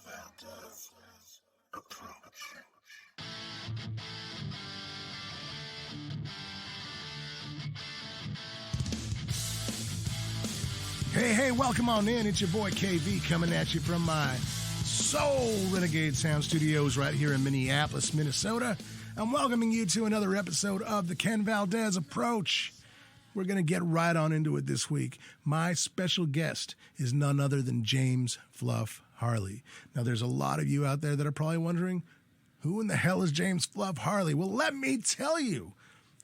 Valdez approach. Hey, welcome on in. It's your boy KV coming at you from my Soul Renegade Sound Studios right here in Minneapolis, Minnesota. I'm welcoming you to another episode of the Ken Valdez Approach. We're going to get right on into it this week. My special guest is none other than James Fluff Harley. Now, there's a lot of you out there that are probably wondering, who in the hell is James Fluff Harley? Well, let me tell you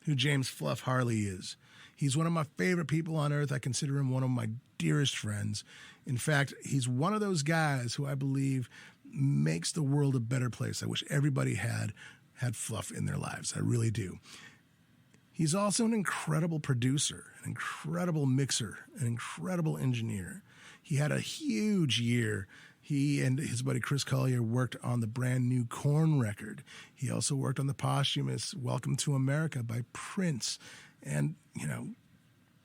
who James Fluff Harley is. He's one of my favorite people on earth. I consider him one of my dearest friends. In fact, he's one of those guys who I believe makes the world a better place. I wish everybody had Fluff in their lives. I really do. He's also an incredible producer, an incredible mixer, an incredible engineer. He had a huge year. He and his buddy Chris Collier worked on the brand new Korn record. He also worked on the posthumous Welcome to America by Prince. And, you know,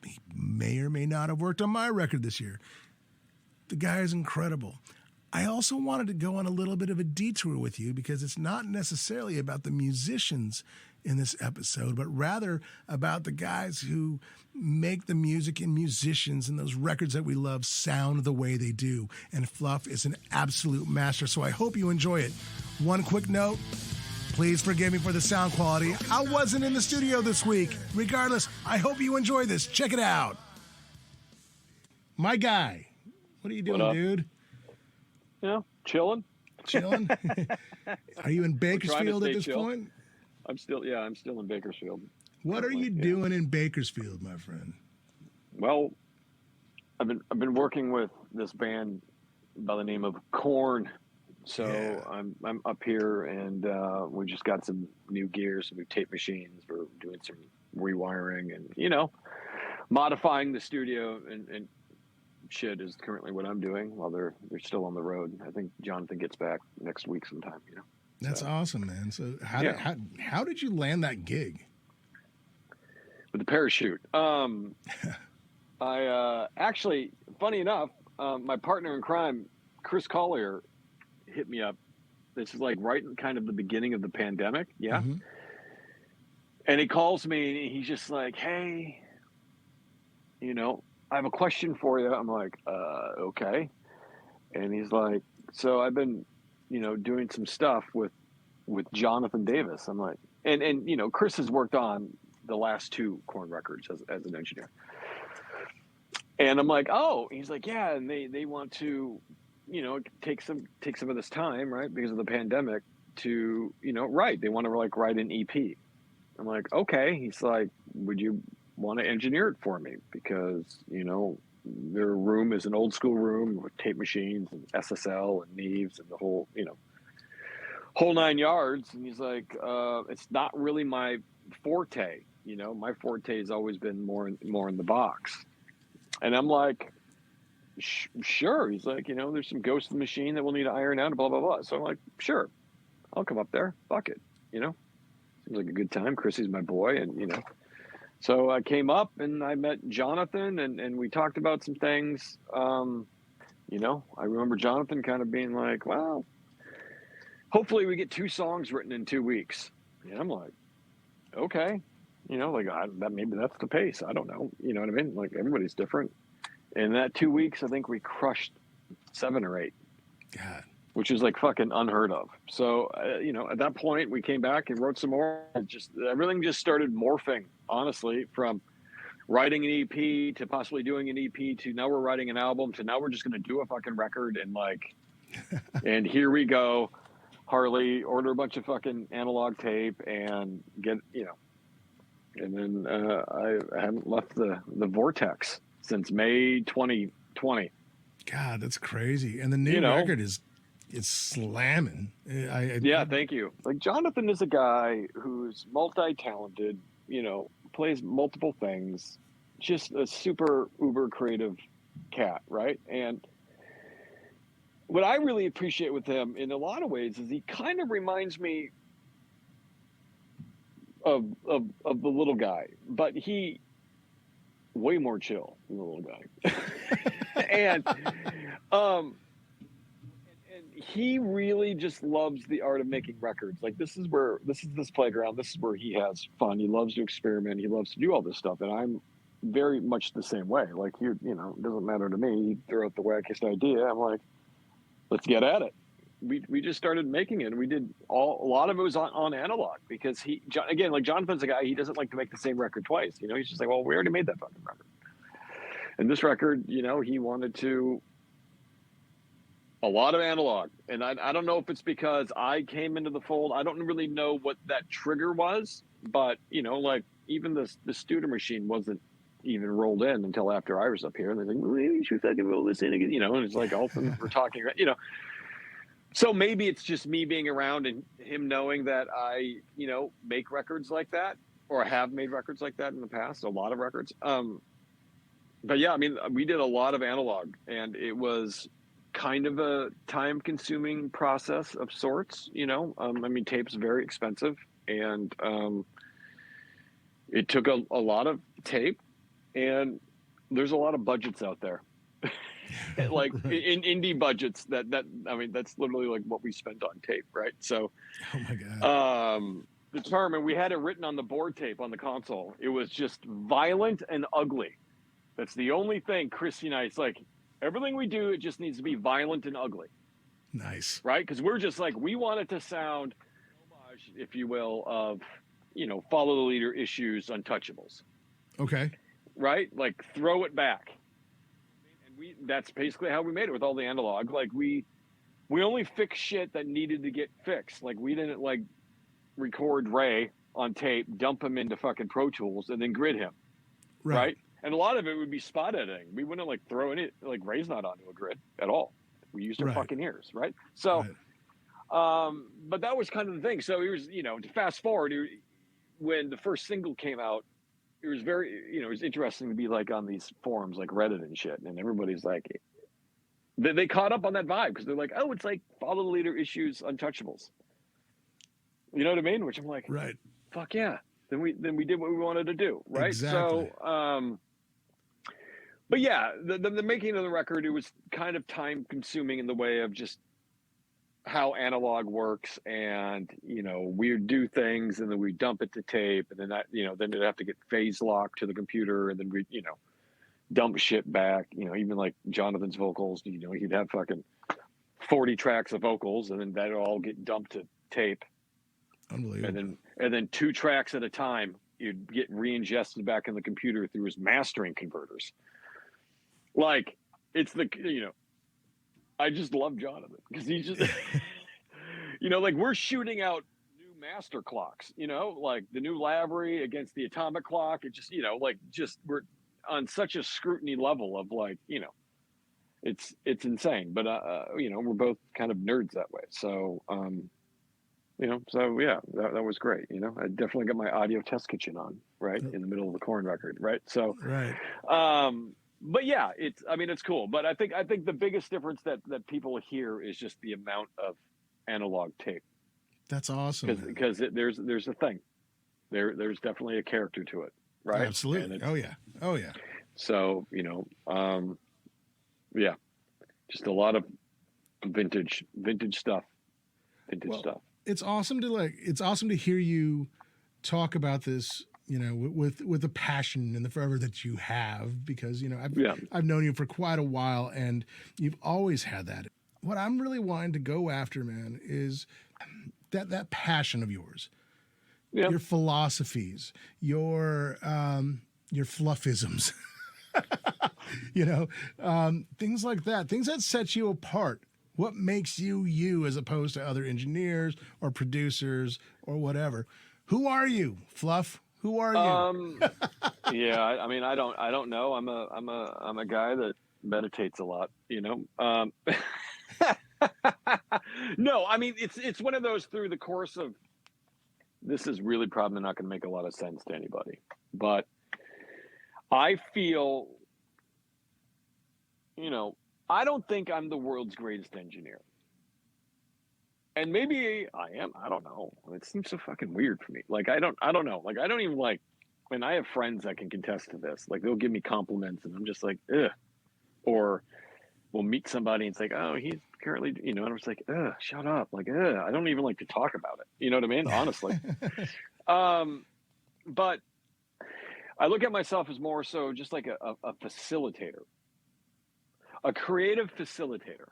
he may or may not have worked on my record this year. The guy is incredible. I also wanted to go on a little bit of a detour with you because it's not necessarily about the musicians in this episode, but rather about the guys who make the music and musicians and those records that we love sound the way they do. And Fluff is an absolute master, so I hope you enjoy it. One quick note. Please forgive me for the sound quality. I wasn't in the studio this week. Regardless, I hope you enjoy this. Check it out. My guy, what are you doing, dude? Yeah, chilling. Chilling? Are you in Bakersfield at this point? I'm still in Bakersfield. What are you doing in Bakersfield, my friend? Well, I've been working with this band by the name of Korn. So yeah. I'm up here, and we just got some new gear, some new tape machines. We're doing some rewiring and, you know, modifying the studio and shit is currently what I'm doing while they're still on the road. I think Jonathan gets back next week sometime, you know. That's awesome, man. So how did you land that gig? With the parachute. I actually, funny enough, my partner in crime, Chris Collier, hit me up. This is like right in kind of the beginning of the pandemic. Yeah. Mm-hmm. And he calls me and he's just like, hey, you know, I have a question for you. I'm like, okay. And he's like, so I've been, you know, doing some stuff with Jonathan Davis. I'm like, and you know, Chris has worked on the last two Korn records as an engineer. And I'm like, oh, he's like, yeah. And they want to, you know, take some of this time, right, because of the pandemic to, you know, write. They want to like write an EP. I'm like, okay. He's like, would you want to engineer it for me? Because, you know, their room is an old school room with tape machines and SSL and Neves and the whole, you know, whole nine yards. And he's like, it's not really my forte. You know, my forte has always been more in the box. And I'm like, sure. He's like, you know, there's some ghosts in the machine that we'll need to iron out, blah, blah, blah. So I'm like, sure, I'll come up there. Fuck it. You know, seems like a good time. Chrissy's my boy. And, you know, so I came up and I met Jonathan and we talked about some things. You know, I remember Jonathan kind of being like, well, hopefully we get 2 songs written in 2 weeks. And I'm like, okay, you know, like maybe that's the pace. I don't know. You know what I mean? Like everybody's different. In that 2 weeks, I think we crushed 7 or 8, God, which is like fucking unheard of. So, you know, at that point, we came back and wrote some more. Everything just started morphing, honestly, from writing an EP to possibly doing an EP to now we're writing an album to now we're just going to do a fucking record and like, and here we go. Harley, order a bunch of fucking analog tape and get, you know, and then I haven't left the vortex since May 2020. God, that's crazy. And the new record is slamming. Yeah, thank you. Like Jonathan is a guy who's multi-talented, you know, plays multiple things, just a super uber creative cat, right? And what I really appreciate with him in a lot of ways is he kind of reminds me of the little guy, but he way more chill than the little guy. and he really just loves the art of making records. Like this is this playground. This is where he has fun. He loves to experiment. He loves to do all this stuff. And I'm very much the same way. Like it doesn't matter to me. He threw out the wackest idea. I'm like, let's get at it. We just started making it. And we did a lot of it was on analog because Jonathan's a guy, he doesn't like to make the same record twice. He's just like, well, we already made that fucking record. And this record, he wanted to a lot of analog. And I don't know if it's because I came into the fold. I don't really know what that trigger was, but like even the Studer machine wasn't even rolled in until after I was up here. And they're like, well, maybe you should fucking roll this in again, and it's like all of a sudden we're talking, So maybe it's just me being around and him knowing that I, make records like that, or have made records like that in the past, a lot of records. But yeah, I mean, we did a lot of analog, and it was kind of a time-consuming process of sorts. I mean, tape's very expensive, and it took a lot of tape, and there's a lot of budgets out there. Like in indie budgets that I mean, that's literally like what we spent on tape, right? So oh my god, the term, and we had it written on the board tape on the console, it was just violent and ugly. That's the only thing Chrissy and I, it's like everything we do, it just needs to be violent and ugly. Nice, right? Because we're just like, we want it to sound homage, if you will, of Follow the Leader issues, Untouchables. Okay, right? Like throw it back. That's basically how we made it with all the analog. Like we only fixed shit that needed to get fixed. Like we didn't like record Ray on tape, dump him into fucking Pro Tools, and then grid him, right? And a lot of it would be spot editing. We wouldn't like throw any, like Ray's not onto a grid at all. We used our fucking ears, right? So, but that was kind of the thing. So it was, to fast forward, when the first single came out, it was very, it was interesting to be like on these forums like Reddit and shit, and everybody's like, they caught up on that vibe because they're like, oh, it's like Follow the Leader issues, Untouchables. You know what I mean? Which I'm like, right, fuck yeah. Then we did what we wanted to do, right? Exactly. So, but yeah, the making of the record, it was kind of time consuming in the way of just how analog works, and we would do things and then we dump it to tape, and then that then it'd have to get phase locked to the computer, and then we dump shit back, even like Jonathan's vocals, he'd have fucking 40 tracks of vocals, and then that'd all get dumped to tape. Unbelievable. And then 2 tracks at a time you'd get re-ingested back in the computer through his mastering converters. Like it's the I just love Jonathan because he's just, like we're shooting out new master clocks, like the new Lavery against the atomic clock. It just, we're on such a scrutiny level of like, it's insane. But, we're both kind of nerds that way. So, so yeah, that was great. I definitely got my audio test kitchen on, right, in the middle of the Korn record, right? So, but yeah, it's cool. But I think the biggest difference that people hear is just the amount of analog tape. That's awesome. Because there's a thing. There's definitely a character to it, right? Absolutely. Oh yeah. So yeah, just a lot of vintage stuff. It's awesome to hear you talk about this, with the passion and the fervor that you have, because, I've known you for quite a while and you've always had that. What I'm really wanting to go after, man, is that passion of yours, your philosophies, your fluffisms, things like that, things that set you apart. What makes you you as opposed to other engineers or producers or whatever? Who are you, Fluff? Who are you? Yeah, I don't know. I'm a guy that meditates a lot, No, it's one of those through the course of, this is really probably not going to make a lot of sense to anybody, but I feel, I don't think I'm the world's greatest engineer. And maybe I am. I don't know. It seems so fucking weird for me. Like, I don't know. Like, I don't even like, when I have friends that can contest to this, like they'll give me compliments and I'm just like, ugh. Or will meet somebody and it's like, oh, he's currently, and I'm just like, shut up. Like, I don't even like to talk about it. You know what I mean? Honestly. But I look at myself as more so just like a facilitator, a creative facilitator.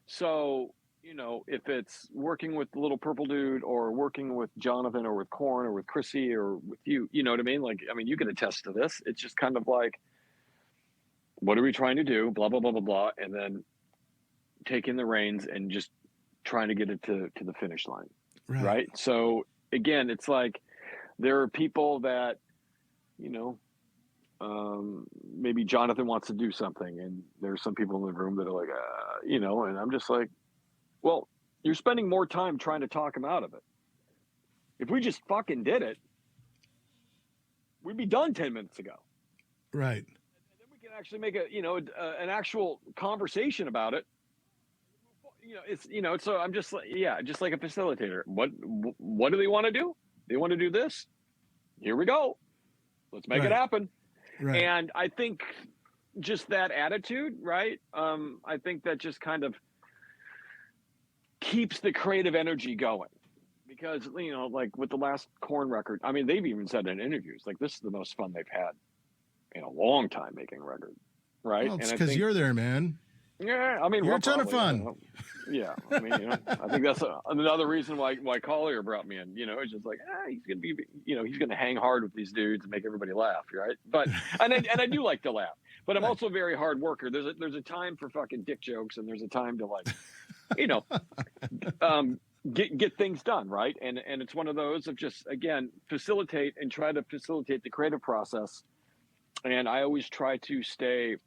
So, if it's working with the Little Purple Dude or working with Jonathan or with Korn or with Chrissy or with you, you know what I mean? Like, you can attest to this. It's just kind of like, what are we trying to do? Blah, blah, blah, blah, blah. And then taking the reins and just trying to get it to the finish line. Right. So again, it's like, there are people that, maybe Jonathan wants to do something and there's some people in the room that are like, and I'm just like, well, you're spending more time trying to talk him out of it. If we just fucking did it, we'd be done 10 minutes ago. Right. And then we can actually make an actual conversation about it. So I'm just like, just like a facilitator. What do they want to do? They want to do this. Here we go. Let's make it happen. Right. And I think just that attitude, right? I think that just kind of keeps the creative energy going. Because, like with the last Korn record, I mean, they've even said in interviews, like, this is the most fun they've had in a long time making a record, right? Well, it's because you're there, man. Yeah, I mean, you're a ton of fun. Yeah, I mean, I think that's another reason why Collier brought me in. It's just like, he's gonna be, he's gonna hang hard with these dudes and make everybody laugh, right? But and I do like to laugh, but I'm also a very hard worker. There's a time for fucking dick jokes, and there's a time to like, get things done, right? And it's one of those of just, again, facilitate and try to facilitate the creative process. And I always try to stay,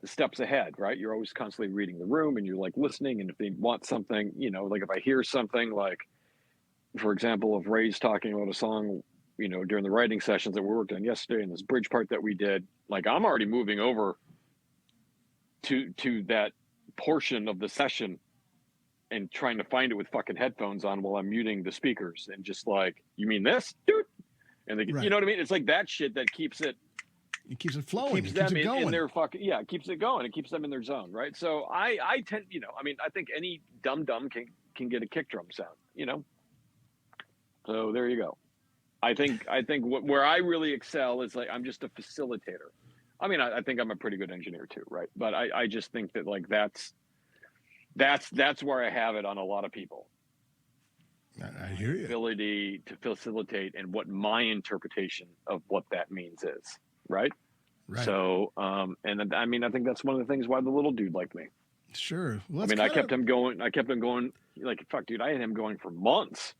steps ahead, right? You're always constantly reading the room and you're like listening. And if they want something, like if I hear something like, for example, of Ray's talking about a song, during the writing sessions that we worked on yesterday and this bridge part that we did, like I'm already moving over to that portion of the session and trying to find it with fucking headphones on while I'm muting the speakers and just like, you mean this, dude? And you know what I mean? It's like that shit that keeps it flowing. Keeps them in their fucking, it keeps it going. It keeps them in their zone, right? So I tend, I think any dum can get a kick drum sound, So there you go. I think where I really excel is like, I'm just a facilitator. I mean, I think I'm a pretty good engineer too, right? But I just think that like, that's where I have it on a lot of people. I hear you. Ability to facilitate and what my interpretation of what that means is. Right. So, and I mean, I think that's one of the things why the little dude liked me. Sure. Well, I mean, I kept him going like, fuck, dude, I had him going for months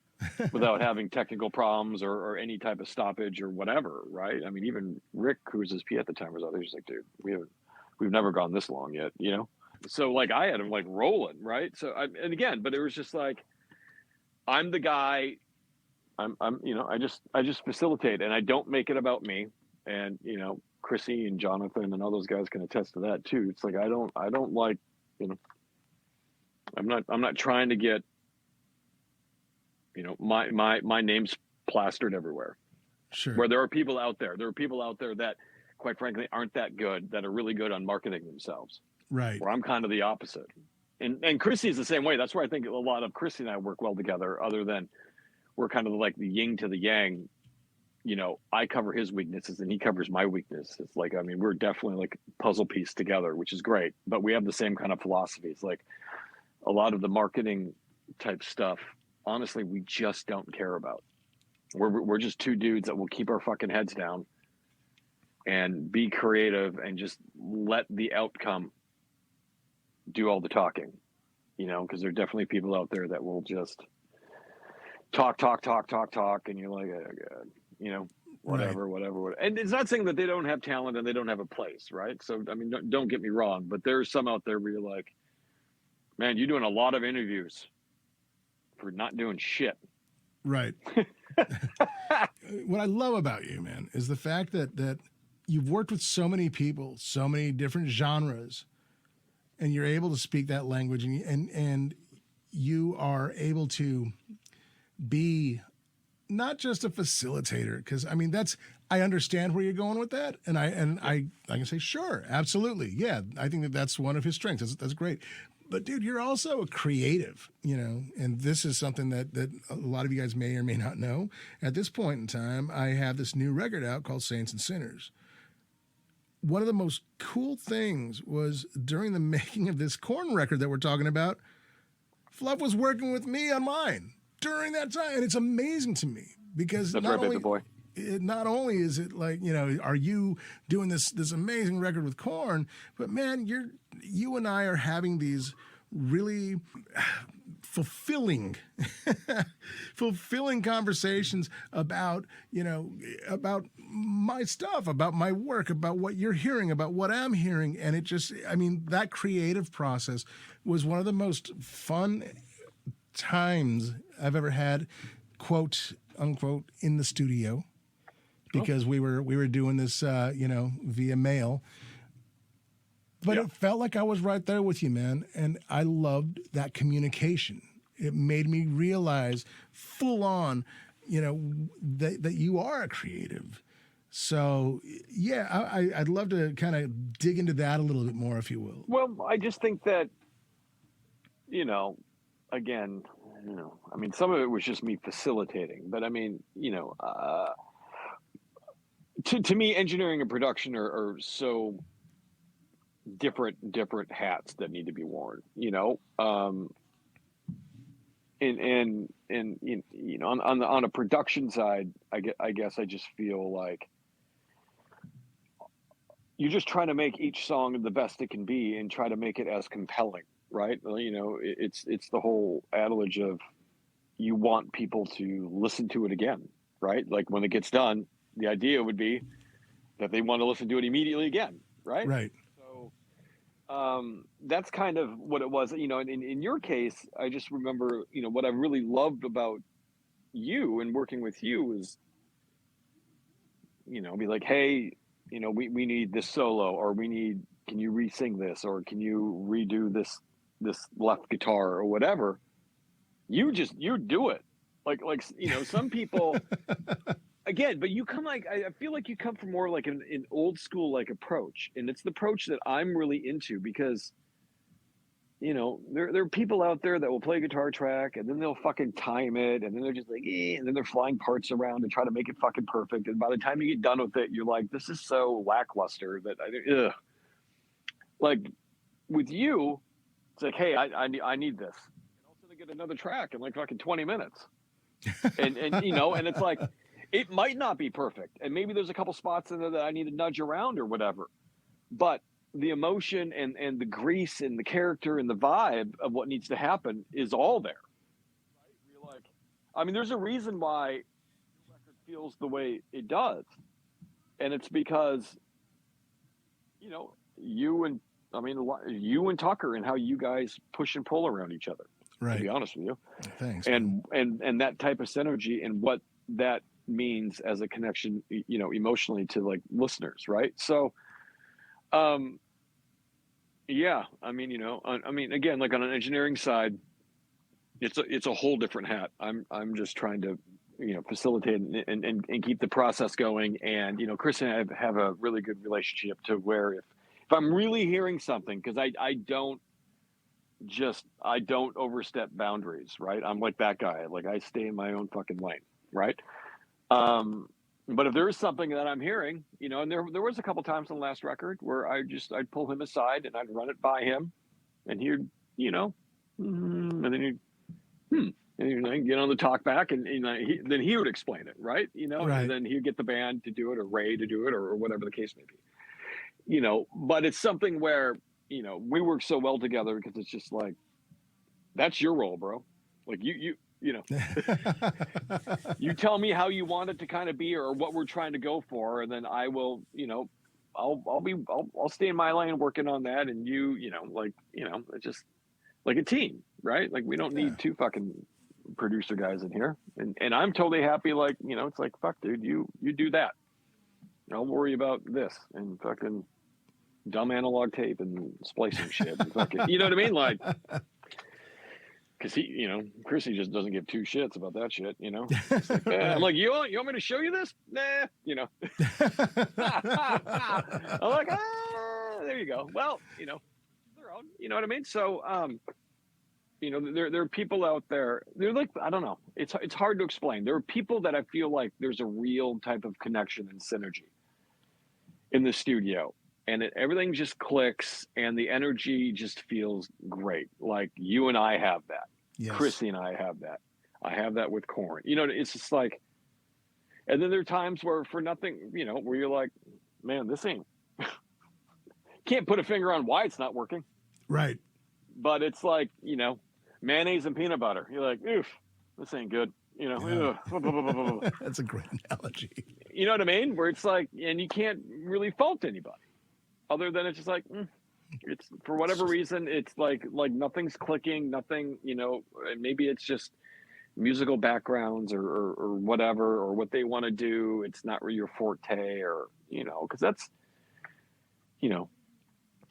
without having technical problems or any type of stoppage or whatever. Right. I mean, even Rick, who was his P at the time, was out there just like, dude, we've never gone this long yet, So like I had him like rolling. Right. So and again, but it was just like, I'm the guy, I just facilitate and I don't make it about me. And, Chrissy and Jonathan and all those guys can attest to that too. It's like, I don't like, I'm not trying to get, my name's plastered everywhere. Sure. Where there are people out there that quite frankly aren't that good, that are really good on marketing themselves. Right. Where I'm kind of the opposite. And Chrissy is the same way. That's why I think a lot of Chrissy and I work well together, other than we're kind of like the yin to the yang. I cover his weaknesses and he covers my weakness. It's like, I mean, we're definitely like a puzzle piece together, which is great, but we have the same kind of philosophies. Like a lot of the marketing type stuff, honestly, we just don't care about. We're just two dudes that will keep our fucking heads down and be creative and just let the outcome do all the talking, because there are definitely people out there that will just talk. And you're like, oh God, whatever. And it's not saying that they don't have talent and they don't have a place. Right. So, I mean, don't get me wrong, but there's some out there where you're like, man, you're doing a lot of interviews for not doing shit. Right. What I love about you, man, is the fact that you've worked with so many people, so many different genres, and you're able to speak that language, and you are able to be not just a facilitator, because I mean I understand where you're going with that, and I can say sure, absolutely, yeah. I think that's one of his strengths. That's great. But dude, you're also a creative, and this is something that a lot of you guys may or may not know. At this point in time, I have this new record out called Saints and Sinners. One of the most cool things was during the making of this Korn record that we're talking about, Fluff was working with me on mine during that time, and it's amazing to me because That's right, baby boy. Not only is it like, are you doing this amazing record with Korn, but man, you and I are having these really fulfilling conversations about, about my stuff, about my work, about what you're hearing, about what I'm hearing. And that creative process was one of the most fun times I've ever had, quote unquote, in the studio. Because we were doing this, via mail. But It felt like I was right there with you, man. And I loved that communication. It made me realize full on, that you are a creative. So, yeah, I'd love to kind of dig into that a little bit more, if you will. Well, I just think that, again, some of it was just me facilitating. But, to me, engineering and production are so different hats that need to be worn, on a production side, I guess I just feel like you're just trying to make each song the best it can be and try to make it as compelling, right? It's the whole adage of you want people to listen to it again, right? Like when it gets done, the idea would be that they want to listen to it immediately again, right? Right. So that's kind of what it was. In your case, I just remember, what I really loved about you and working with you was, be like, hey, we need this solo, or can you re-sing this, or can you redo this left guitar or whatever. You do it. Like, some people. Again, but you come I feel like you come from more like an old school like approach, and it's the approach that I'm really into because, there are people out there that will play a guitar track and then they'll fucking time it, and then they're just like, and then they're flying parts around and try to make it fucking perfect, and by the time you get done with it, you're like, this is so lackluster that ugh. Like with you, it's like, hey, I need this, and also to get another track in like fucking 20 minutes, and and it's like. It might not be perfect, and maybe there's a couple spots in there that I need to nudge around or whatever, but the emotion and the grease and the character and the vibe of what needs to happen is all there. Right? You're like, there's a reason why the record feels the way it does, and it's because, you and Tucker and how you guys push and pull around each other. Right. To be honest with you. Thanks. And that type of synergy and what that means as a connection, emotionally to like listeners, right? So again, like on an engineering side, it's a whole different hat. I'm just trying to facilitate and keep the process going, and Chris and I have a really good relationship to where if I'm really hearing something, because I don't overstep boundaries, right? I'm like that guy, like I stay in my own fucking lane, right? But if there is something that I'm hearing, and there was a couple times on the last record where I'd pull him aside and I'd run it by him, and he'd, and then he'd, and he'd get on the talk back, and then he would explain it, right? Right. And then he'd get the band to do it, or Ray to do it, or whatever the case may be, but it's something where, we work so well together because it's just like, that's your role, bro. Like you tell me how you want it to kind of be or what we're trying to go for, and then I will, I'll stay in my lane working on that, and it's just like a team, right? Like we don't need two fucking producer guys in here, and I'm totally happy. Like it's like, fuck, dude, you do that. I'll worry about this and fucking dumb analog tape and splicing shit. And fucking, you know what I mean? Like. because Chrissy just doesn't give two shits about that shit, It's like, I'm like, you want me to show you this? Nah, I'm like, there you go. Well, their own, you know what I mean? So, there are people out there. They're like, I don't know. It's hard to explain. There are people that I feel like there's a real type of connection and synergy in the studio, and everything just clicks, and the energy just feels great. Like you and I have that. Yes. Chrissy and I have that. I have that with Korn. It's just like, and then there are times where for nothing, where you're like, man, this ain't. Can't put a finger on why it's not working. Right. But it's like, mayonnaise and peanut butter. You're like, oof, this ain't good. Yeah. That's a great analogy. You know what I mean? Where it's like, and you can't really fault anybody other than it's just like, it's for whatever reason, it's like nothing's clicking, nothing, maybe it's just musical backgrounds or whatever, or what they want to do. It's not really your forte, or, because that's,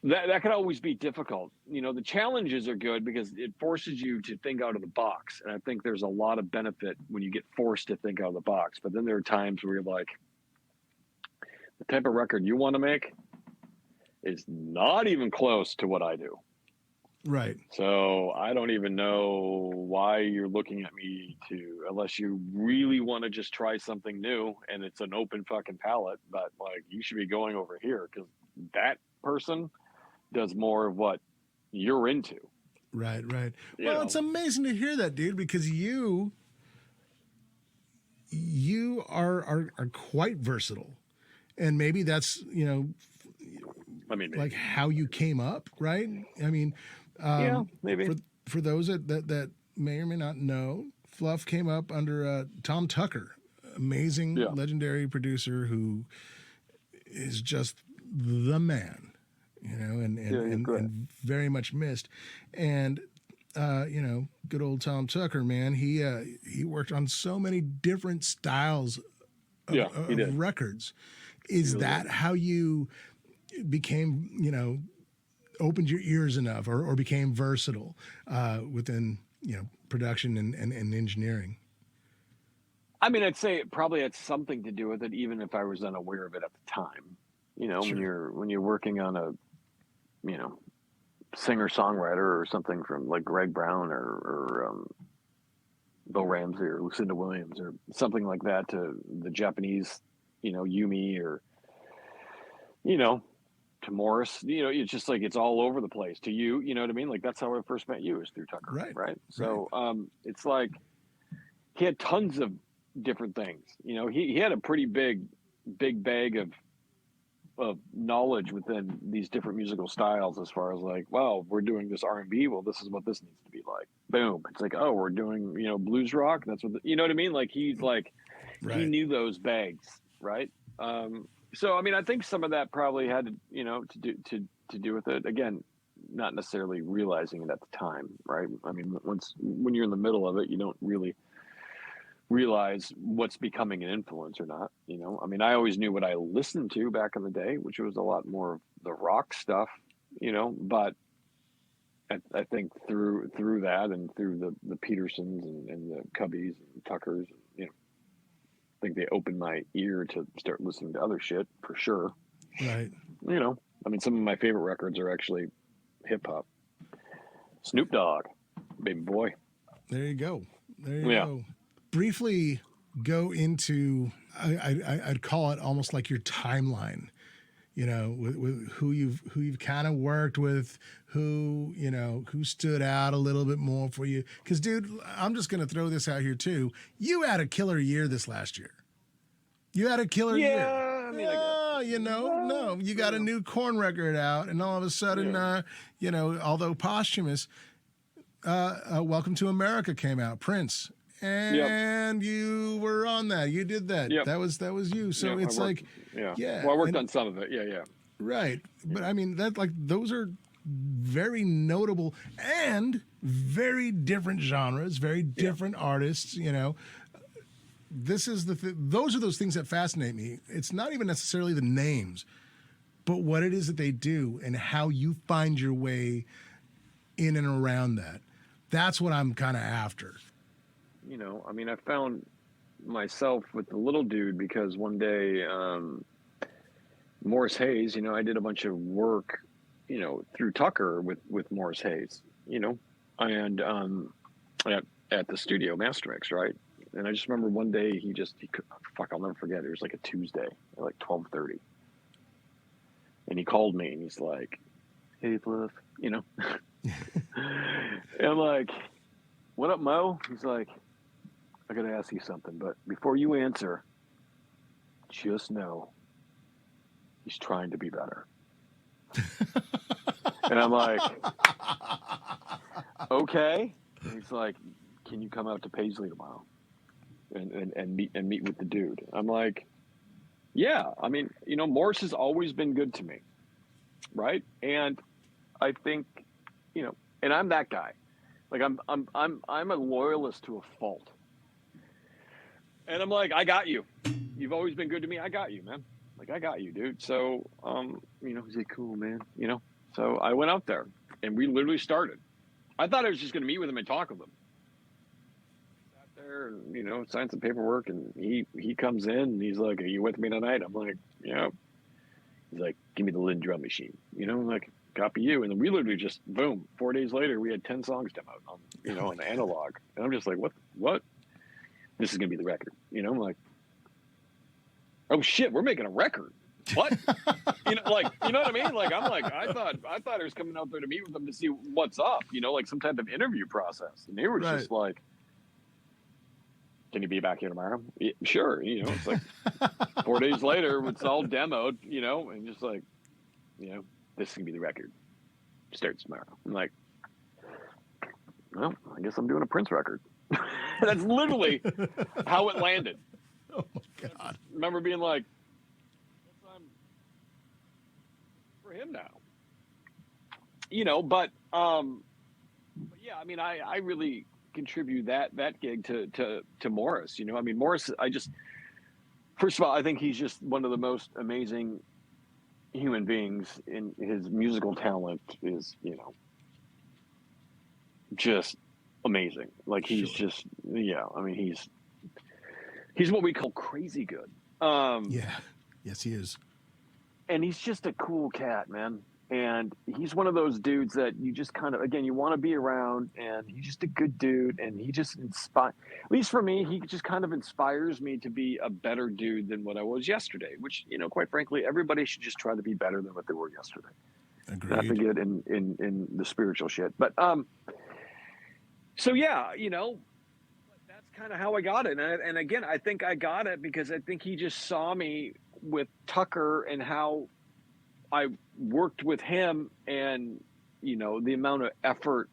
that could always be difficult. The challenges are good because it forces you to think out of the box. And I think there's a lot of benefit when you get forced to think out of the box. But then there are times where you're like, the type of record you want to make is not even close to what I do. Right. So I don't even know why you're looking at me unless you really want to just try something new and it's an open fucking palette. But like, you should be going over here because that person does more of what you're into. Right. Well, it's amazing to hear that, dude, because you are quite versatile, and maybe that's like how you came up, right? I mean, maybe for those that may or may not know, Fluff came up under Tom Tucker, amazing, legendary producer who is just the man. And very much missed. And, good old Tom Tucker, man, he worked on so many different styles of records. Is that how you became, opened your ears enough or became versatile within, production and engineering? I mean, I'd say it probably had something to do with it, even if I was unaware of it at the time. Sure. When you're working on a singer-songwriter or something from like Greg Brown or Bill Ramsey or Lucinda Williams or something like that, to the Japanese, Yumi, or, to Morris, it's just like, it's all over the place to you. You know what I mean? Like, that's how I first met you, is through Tucker. Right. So, it's like, he had tons of different things. He had a pretty big bag of knowledge within these different musical styles, as far as like, well, we're doing this R&B, well, this is what this needs to be like. Boom. It's like, oh, we're doing blues rock, that's what you know what I mean? Like, he's like, he knew those bags, right? So I mean, I think some of that probably had to do with it. Again, not necessarily realizing it at the time, right? I mean, when you're in the middle of it, you don't really realize what's becoming an influence or not. I mean, I always knew what I listened to back in the day, which was a lot more of the rock stuff, but I think through that and through the Petersons and the Cubbies and Tuckers, I think they opened my ear to start listening to other shit, for sure. Right. I mean, some of my favorite records are actually hip hop. Snoop Dogg, baby boy. There you go. Go. Briefly go into, I'd call it almost like your timeline, with who you've kind of worked with, who stood out a little bit more for you. Because, dude, I'm just going to throw this out here too. You had a killer year this last year. You had a killer year. I mean, you got a new Korn record out, and all of a sudden, although posthumous, Welcome to America came out, Prince. And you were on that. You did that. Yep. That was you. So it's like, Well, I worked on some of it. Yeah. Right. But I mean, those are very notable and very different genres, very different artists. This is those are those things that fascinate me. It's not even necessarily the names, but what it is that they do and how you find your way in and around that. That's what I'm kind of after. You know, I mean, I found myself with the little dude because one day, Morris Hayes, you know, I did a bunch of work, you know, through Tucker with Morris Hayes, you know, and at the studio Master Mix, right? And I just remember one day he could, fuck, I'll never forget. It was like a Tuesday at like 12:30, and he called me and he's like, "Hey, Fluff," you know, and I'm like, "What up, Mo?" He's like, "I gotta ask you something, but before you answer, just know he's trying to be better." And I'm like, "Okay." And he's like, "Can you come out to Paisley tomorrow and meet with the dude?" I'm like, "Yeah." I mean, you know, Morris has always been good to me, right? And I think, you know, and I'm that guy. Like I'm a loyalist to a fault. And I'm like, "I got you. You've always been good to me. I got you, man. Like, I got you, dude." So, you know, he's like, "Cool, man." You know, so I went out there and we literally started. I thought I was just going to meet with him and talk with him. Sat there and, you know, signed some paperwork, and he comes in and he's like, "Are you with me tonight?" I'm like, "Yeah." He's like, "Give me the Lynn drum machine." You know, I'm like, "Copy you." And then we literally just, boom, 4 days later, we had 10 songs demoed on, you know, an analog. And I'm just like, what? This is going to be the record. You know, I'm like, "Oh shit, we're making a record." What? You know, like, you know what I mean? Like, I'm like, I thought I was coming out there to meet with them to see what's up, you know, like some type of interview process. And they were just like, "Can you be back here tomorrow?" "Yeah, sure." You know, it's like 4 days later, it's all demoed, you know, and just like, you know, "This is going to be the record. Starts tomorrow." I'm like, "Well, I guess I'm doing a Prince record." That's literally how it landed. Oh my God. I remember being like, "Well, time for him now." You know, but yeah, I mean, I really contribute that gig to Morris. You know, I mean, Morris, first of all, I think he's just one of the most amazing human beings. In his musical talent is, you know, just amazing. Like, he's just, yeah, I mean, he's what we call crazy good. Yeah. Yes, he is. And he's just a cool cat, man. And he's one of those dudes that you just kind of, again, you want to be around, and he's just a good dude. And he just at least for me, he just kind of inspires me to be a better dude than what I was yesterday, which, you know, quite frankly, everybody should just try to be better than what they were yesterday. Agreed. Not to get in the spiritual shit. But, so yeah, you know, that's kind of how I got it. And again, I think I got it because I think he just saw me with Tucker and how I worked with him, and, you know, the amount of effort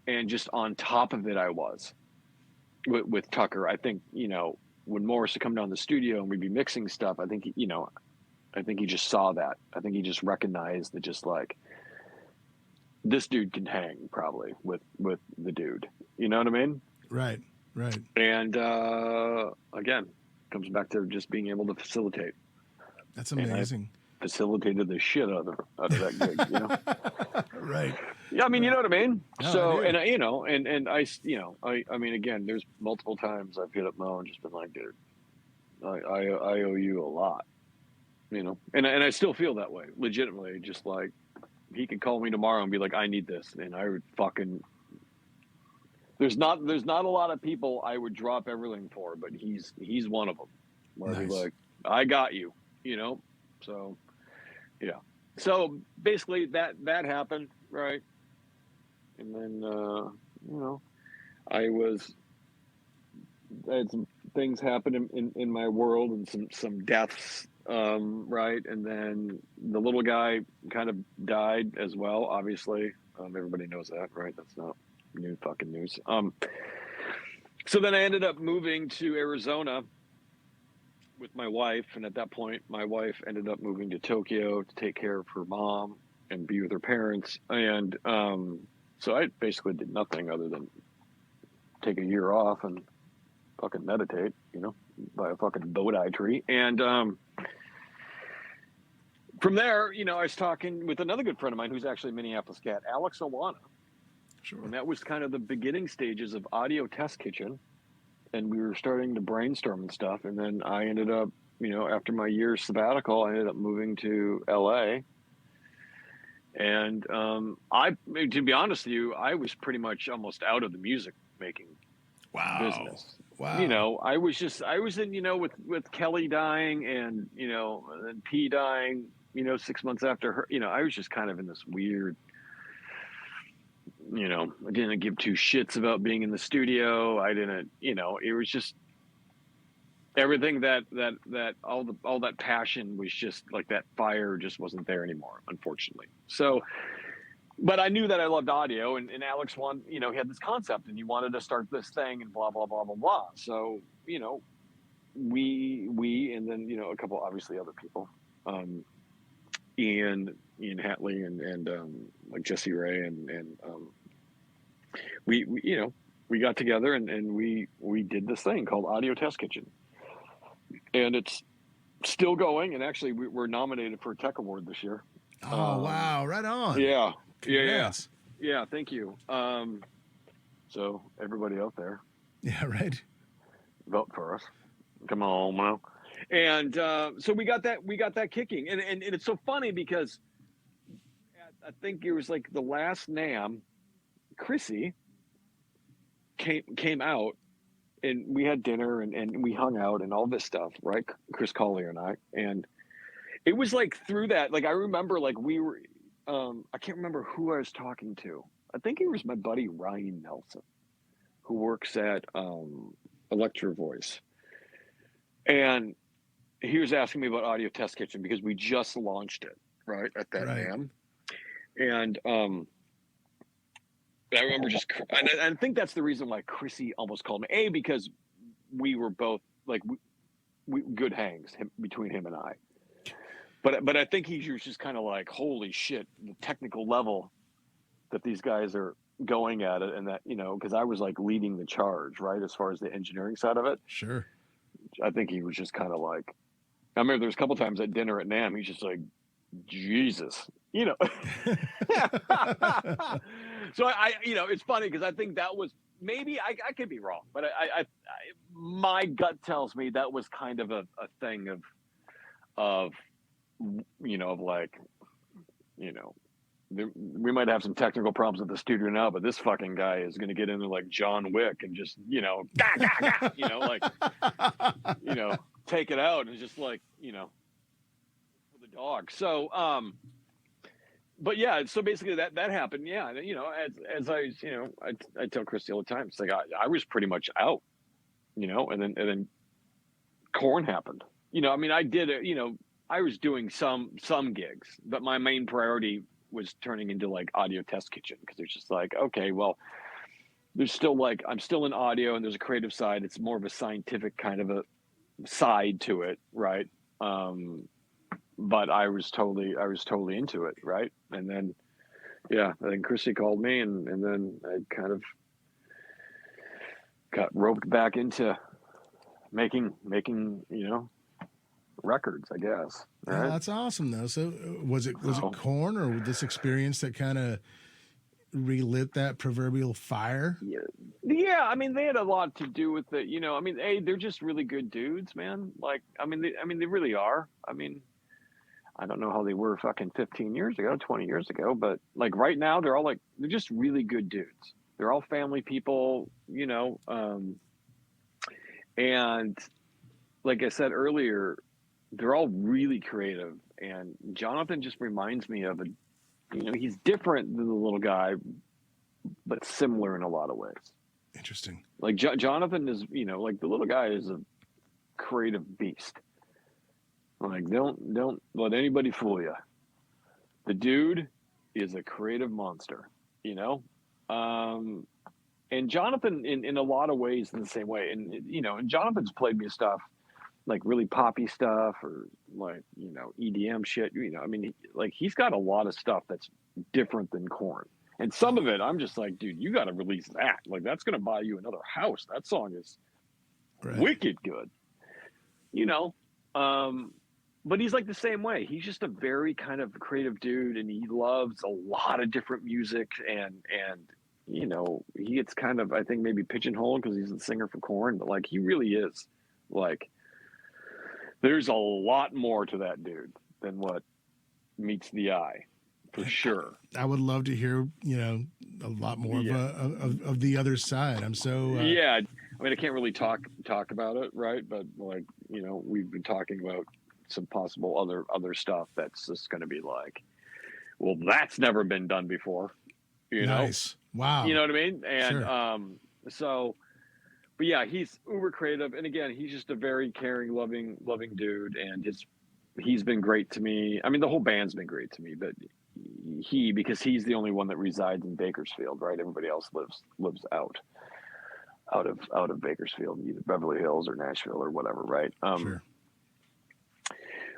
and just on top of it I was with Tucker. I think, you know, when Morris would come down to the studio and we'd be mixing stuff, I think, you know, I think he just saw that. I think he just recognized that, just like, this dude can hang probably with the dude. You know what I mean? Right. And again, comes back to just being able to facilitate. That's amazing. Facilitated the shit out of that gig, you know? Right. Yeah, I mean, you know what I mean? No, so, I do. and you know, and I, you know, I mean, again, there's multiple times I've hit up Mo and just been like, "Dude, I owe you a lot," you know? And I still feel that way, legitimately. Just like, he could call me tomorrow and be like, "I need this," and I would fucking, there's not a lot of people I would drop everything for, but he's one of them, where he's like, "I got you," you know? So, yeah. So basically that happened, right? And then, you know, I had some things happen in my world, and some deaths, right? And then the little guy kind of died as well, obviously. Everybody knows that, right? That's not new fucking news. So then I ended up moving to Arizona with my wife, and at that point, my wife ended up moving to Tokyo to take care of her mom and be with her parents. And so I basically did nothing other than take a year off and fucking meditate, you know, by a fucking bodhi tree. And from there, you know, I was talking with another good friend of mine who's actually a Minneapolis cat, Alex Owana. Sure. And that was kind of the beginning stages of Audio Test Kitchen. And we were starting to brainstorm and stuff. And then I ended up, after my year sabbatical, I ended up moving to LA. And to be honest with you, I was pretty much almost out of the music making business. Wow. I was in, with Kelly dying and, and P dying, 6 months after her, I was just kind of in this weird, I didn't give two shits about being in the studio. I didn't, it was just everything that all that passion was just like that fire just wasn't there anymore, unfortunately. So, but I knew that I loved audio, and Alex he had this concept and he wanted to start this thing and blah, blah, blah, blah, blah. So, we, and then, a couple, obviously other people, Ian Hatley and like Jesse Ray and we got together and we did this thing called Audio Test Kitchen, and it's still going. And actually we're nominated for a Tech Award this year. Oh, wow. Right on. Yeah. Congrats. Yeah. Thank you. So everybody out there. Yeah. Right. Vote for us. Come on, man. And so we got that kicking, and it's so funny because I think it was like the last NAMM, Chrissy came out, and we had dinner and we hung out and all this stuff, right? Chris Collier and I, and it was like through that, like I remember like we were, I can't remember who I was talking to. I think it was my buddy Ryan Nelson, who works at Electro Voice, and he was asking me about Audio Test Kitchen because we just launched it, right, at that NAMM. And I remember and I think that's the reason why Chrissy almost called me, because we were both like we good hangs between him and I. But I think he was just kind of like, holy shit, the technical level that these guys are going at it, and that, because I was like leading the charge, right, as far as the engineering side of it. Sure. I think he was just kind of like, I remember there was a couple times at dinner at NAMM, he's just like, Jesus, So it's funny because I think that was maybe I could be wrong, but I my gut tells me that was kind of a thing of like, we might have some technical problems at the studio now, but this fucking guy is going to get into like John Wick and just, take it out and just like, for the dog. So, but yeah, so basically that happened. Yeah. As I, I tell Christy all the time, it's like, I was pretty much out, and then Korn happened, I did it, I was doing some gigs, but my main priority was turning into like Audio Test Kitchen, because it's just like, okay, well, there's still like, I'm still in audio and there's a creative side. It's more of a scientific kind of a side to it, right? But I was totally into it, right? And then, yeah, I think Chrissy called me, and then I kind of got roped back into making records, I guess. Right? Oh, that's awesome, though. So was it Korn, or this experience that kind of relit that proverbial fire? Yeah, they had a lot to do with it. They're just really good dudes, man. Like, they really are. I don't know how they were fucking 15 years ago, 20 years ago, but like right now they're just really good dudes. They're all family people, and like I said earlier, they're all really creative. And Jonathan just reminds me of he's different than the little guy, but similar in a lot of ways. Interesting. Like Jonathan is, like the little guy is a creative beast. Like, don't let anybody fool you. The dude is a creative monster, and Jonathan in a lot of ways in the same way. And, and Jonathan's played me stuff like really poppy stuff, or like, EDM shit, he's got a lot of stuff that's different than Korn. And some of it, I'm just like, dude, you got to release that. Like, that's going to buy you another house. That song is wicked good, but he's like the same way. He's just a very kind of creative dude, and he loves a lot of different music, and you know, he gets kind of, I think, maybe pigeonholed because he's the singer for Korn, but like he really is like, there's a lot more to that dude than what meets the eye, for sure. I would love to hear, you know, a lot more of the other side. I'm so yeah. I mean, I can't really talk about it, right? But like, you know, we've been talking about some possible other stuff that's just going to be like, well, that's never been done before, you know? Nice. Wow. You know what I mean? And Sure. so, but yeah, he's uber creative, and again, he's just a very caring, loving dude, and he's been great to me. I mean, the whole band's been great to me, but because he's the only one that resides in Bakersfield, right? Everybody else lives out of Bakersfield, either Beverly Hills or Nashville or whatever, right? Sure.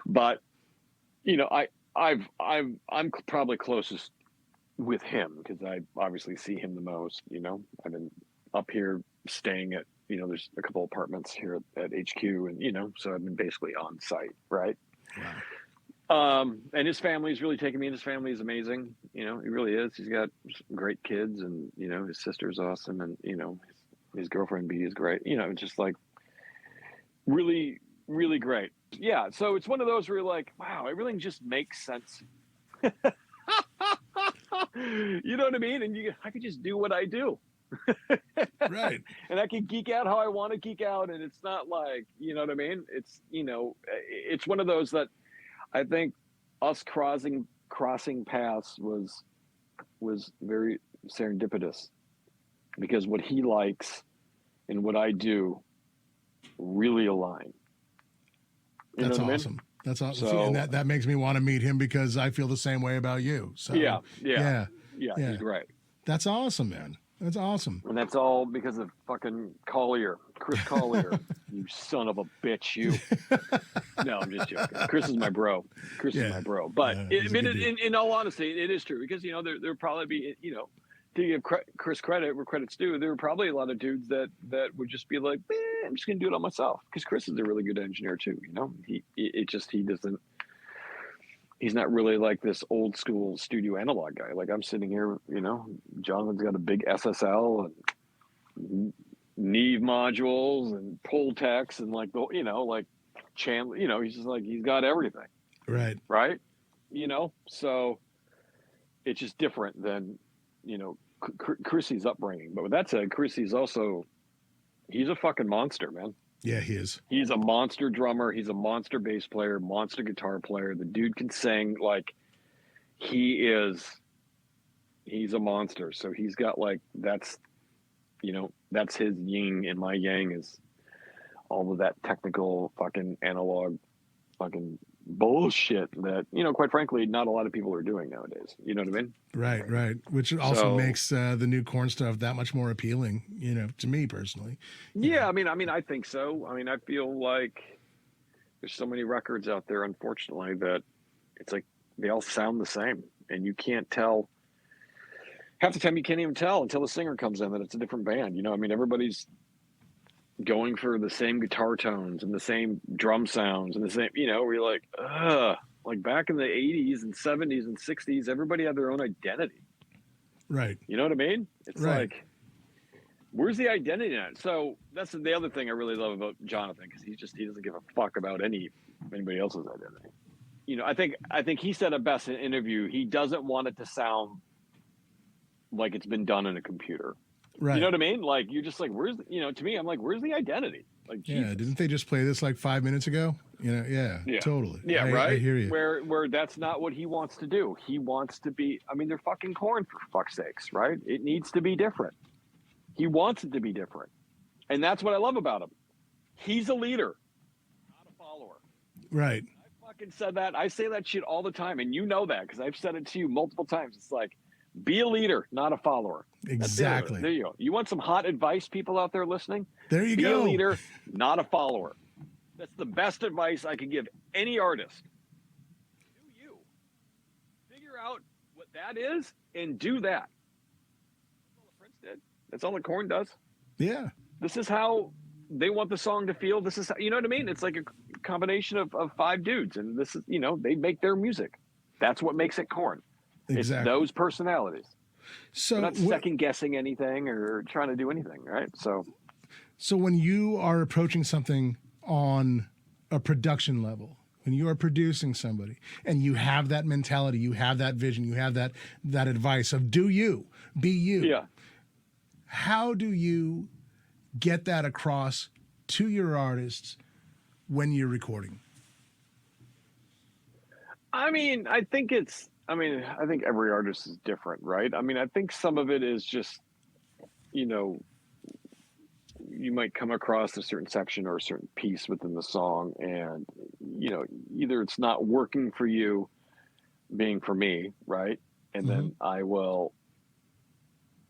But you know, I'm probably closest with him because I obviously see him the most. You know, I've been up here staying at, you know, there's a couple apartments here at HQ, and you know, so I've been basically on site, right? Wow. And his family's really taken me, and his family is amazing. You know, he really is. He's got great kids, and you know, his sister's awesome, and you know, his girlfriend B is great. You know, just like really, really great. Yeah. So it's one of those where you're like, wow, everything just makes sense. You know what I mean? And I could just do what I do. Right. And I can geek out how I want to geek out. And it's not like, you know what I mean? It's, you know, it's one of those that I think us crossing paths was very serendipitous, because what he likes and what I do really align. That's awesome. That's awesome. So, and that makes me want to meet him because I feel the same way about you. So yeah. He's great. That's awesome, man. That's awesome. And that's all because of fucking Collier, Chris Collier. You son of a bitch, you. No, I'm just joking. Chris is my bro. Is my bro. But in all honesty, it is true, because, you know, there'll probably be, you know, to give Chris credit where credit's due, there were probably a lot of dudes that would just be like, I'm just going to do it on myself. Because Chris is a really good engineer too, you know? He's not really like this old school studio analog guy. Like, I'm sitting here, you know, Jonathan's got a big SSL and Neve modules and Pultex and like, you know, like Chandler, you know, he's just like, he's got everything. Right. You know, so it's just different than, you know, Chrissy's upbringing. But with that said, Chrissy's also, he's a fucking monster, man. Yeah, he is. He's a monster drummer. He's a monster bass player, monster guitar player. The dude can sing. Like, he's a monster. So he's got like, that's, you know, that's his yin, and my yang is all of that technical fucking analog fucking bullshit that, you know, quite frankly, not a lot of people are doing nowadays. You know what I mean? Right. Which also makes the new Korn stuff that much more appealing, you know, to me personally. Yeah, I mean, I think so. I mean, I feel like there's so many records out there, unfortunately, that it's like they all sound the same, and you can't tell. Half the time, you can't even tell until the singer comes in that it's a different band. You know, I mean, everybody's going for the same guitar tones and the same drum sounds and the same, you know, where you're like, ugh. Like back in the 80s and 70s and 60s, everybody had their own identity. Right. You know what I mean? It's like, where's the identity in it? So that's the other thing I really love about Jonathan, because he doesn't give a fuck about anybody else's identity. You know, I think he said it best in an interview. He doesn't want it to sound like it's been done in a computer. Right. You know what I mean? Like, you're just like, to me, I'm like, where's the identity? Like, Jesus. Didn't they just play this like 5 minutes ago? You know, yeah. Totally. Yeah, right. I hear you. Where that's not what he wants to do. He wants to be, I mean, they're fucking Korn, for fuck's sakes, right? It needs to be different. He wants it to be different. And that's what I love about him. He's a leader, not a follower. Right. I fucking said that. I say that shit all the time, and you know that because I've said it to you multiple times. It's like, be a leader, not a follower. Exactly. There you go. You want some hot advice, people out there listening? There you go. Be a leader, not a follower. That's the best advice I could give any artist. Do you. Figure out what that is and do that. That's all the Prince did. That's all the Korn does. Yeah. This is how they want the song to feel. This is how, you know what I mean? It's like a combination of 5 dudes, and this is, you know, they make their music. That's what makes it Korn. Exactly. It's those personalities. So we're not second guessing anything or trying to do anything, right? So when you are approaching something on a production level, when you are producing somebody and you have that mentality, you have that vision, you have that advice of do you, be you. Yeah. How do you get that across to your artists when you're recording? I mean, I think every artist is different, right? I mean, I think some of it is just, you might come across a certain section or a certain piece within the song and, either it's not working for you, being for me, right? And then I will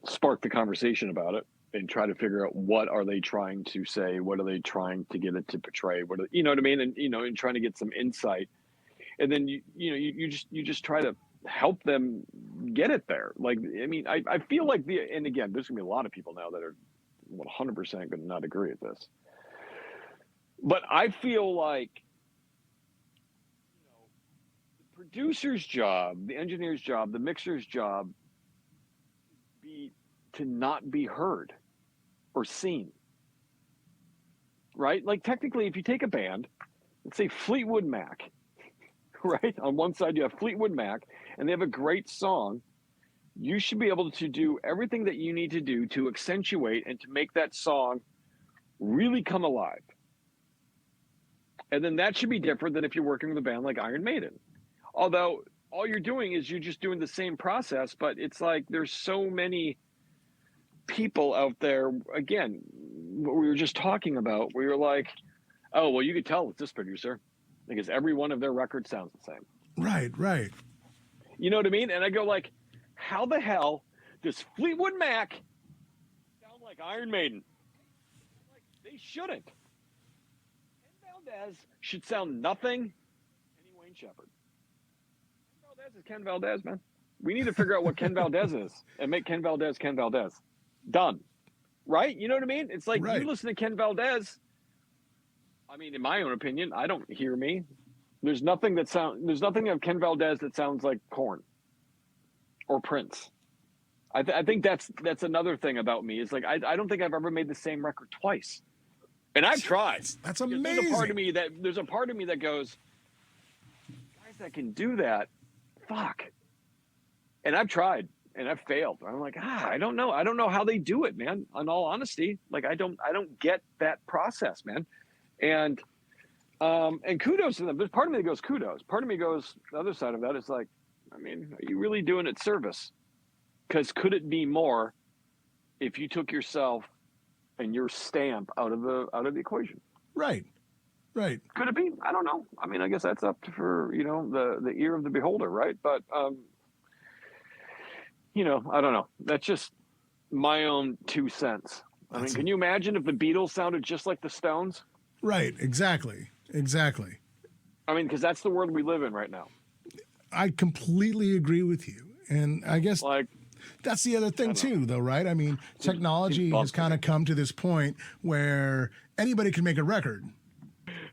spark the conversation about it and try to figure out what are they trying to say? What are they trying to get it to portray? You know what I mean? And, and trying to get some insight. And then, you just try to help them get it there. Like, I mean, I feel like and again, there's gonna be a lot of people now that are 100% going to not agree with this. But I feel like, the producer's job, the engineer's job, the mixer's job be to not be heard or seen. Right? Like technically, if you take a band, let's say Fleetwood Mac, right? On one side, you have Fleetwood Mac, and they have a great song. You should be able to do everything that you need to do to accentuate and to make that song really come alive. And then that should be different than if you're working with a band like Iron Maiden. Although all you're doing is you're just doing the same process, but it's like there's so many people out there, again, what we were just talking about, we were like, oh, well, you could tell with this producer because every one of their records sounds the same. Right. You know what I mean? And I go like, how the hell does Fleetwood Mac sound like Iron Maiden? Like, they shouldn't. Ken Valdez should sound nothing any Wayne Shepherd. Ken Valdez is Ken Valdez, man. We need to figure out what Ken Valdez is and make Ken Valdez Ken Valdez. Done. Right? You know what I mean? It's like You listen to Ken Valdez. I mean, in my own opinion, I don't hear me. There's nothing of Ken Valdez that sounds like Korn or Prince. I think that's another thing about me. Is like I don't think I've ever made the same record twice, and I've tried. That's amazing. There's a part of me that goes, guys that can do that, fuck. And I've tried and I've failed. I'm like, I don't know how they do it, man. In all honesty, like I don't get that process, man. And kudos to them. There's part of me that goes kudos. Part of me goes the other side of that is like, I mean, are you really doing it service? Because could it be more if you took yourself and your stamp out of the equation? Right. Could it be? I don't know. I mean, I guess that's up for the ear of the beholder, right? But I don't know. That's just my own 2 cents. I mean, can you imagine if the Beatles sounded just like the Stones? Right. Exactly. I mean, because that's the world we live in right now. I completely agree with you. And I guess that's the other thing too, though, right? I mean, technology has kind of come to this point where anybody can make a record.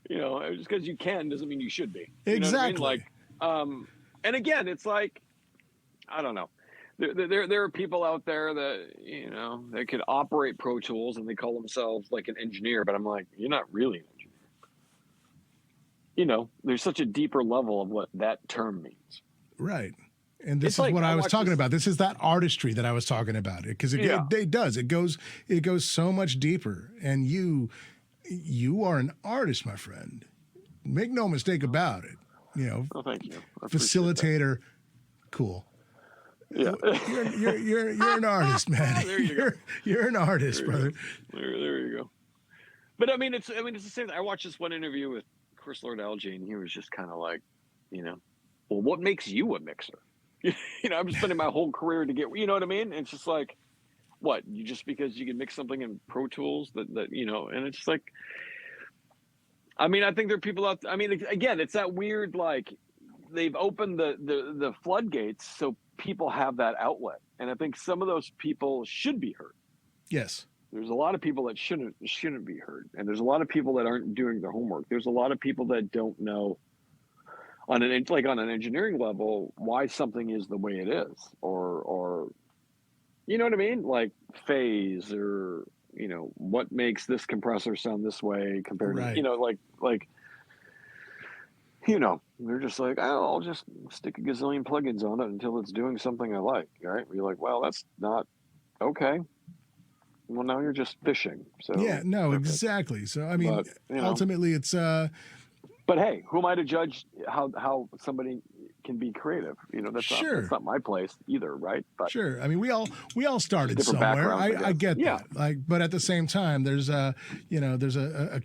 Just because you can doesn't mean you should be. Exactly. What I mean? And again, it's like, I don't know. There are people out there that, they could operate Pro Tools and they call themselves like an engineer, but I'm like, you're not really an engineer. There's such a deeper level of what that term means. Right. And this is what I was talking about. This is that artistry that I was talking about. Because it does. It goes so much deeper. And you are an artist, my friend. Make no mistake about it. Thank you. Facilitator, cool. Yeah. You're an artist, man. There you go. You're an artist, brother. There you go. But I mean, it's the same thing. I watched this one interview with Chris Lord-Alge, and he was just kind of like, well, what makes you a mixer? I'm spending my whole career to get, you know what I mean? And it's just like, what? Just because you can mix something in Pro Tools that and it's just like, I mean, I think there are people out. I mean, again, it's that weird, like, they've opened the floodgates so people have that outlet, and I think some of those people should be heard. Yes. There's a lot of people that shouldn't be heard, and there's a lot of people that aren't doing their homework. There's a lot of people that don't know on an engineering level why something is the way it is, or You know what I mean? Like phase, or what makes this compressor sound this way compared to, Right. they're just like, oh, I'll just stick a gazillion plugins on it until it's doing something I like. Right? You're like, well, that's not okay. Well, now you're just fishing. Yeah, So no, perfect. exactly. So I mean, But ultimately it's but hey, who am I to judge how somebody can be creative? That's sure. not my place either, right? But Sure. I mean, we all just started different somewhere. backgrounds, I I guess. get Yeah, that. Like, but at the same time, there's a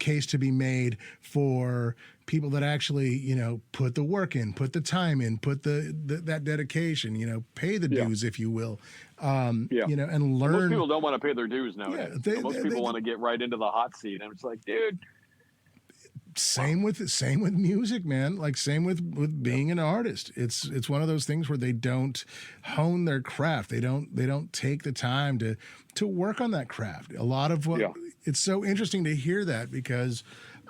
case to be made for people that actually, put the work in, put the time in, put that dedication, pay the yeah, dues, if you will, yeah. and And most learn. people don't want to pay their dues Yeah. nowadays. Most people want to get right into the hot seat, and it's like, dude. Same with music, man. Like same with Yeah, being an artist. It's one of those things where they don't hone their craft. They don't take the time to work on that craft. A lot of what yeah, it's so interesting to hear that because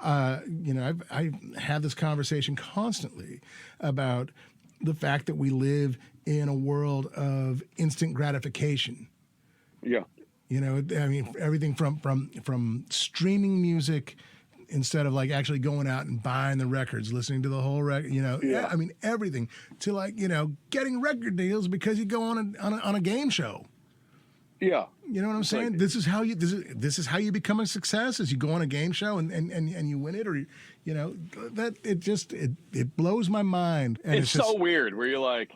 I've had this conversation constantly about the fact that we live in a world of instant gratification. yeah, I mean, everything from streaming music instead of like actually going out and buying the records, listening to the whole record. yeah, I mean, everything to like getting record deals because you go on a game show. yeah. You know what I'm It's saying? like, This is how you become a success. Is you go on a game show and you win it, or that it blows my mind. And it's it's just so weird where you're like,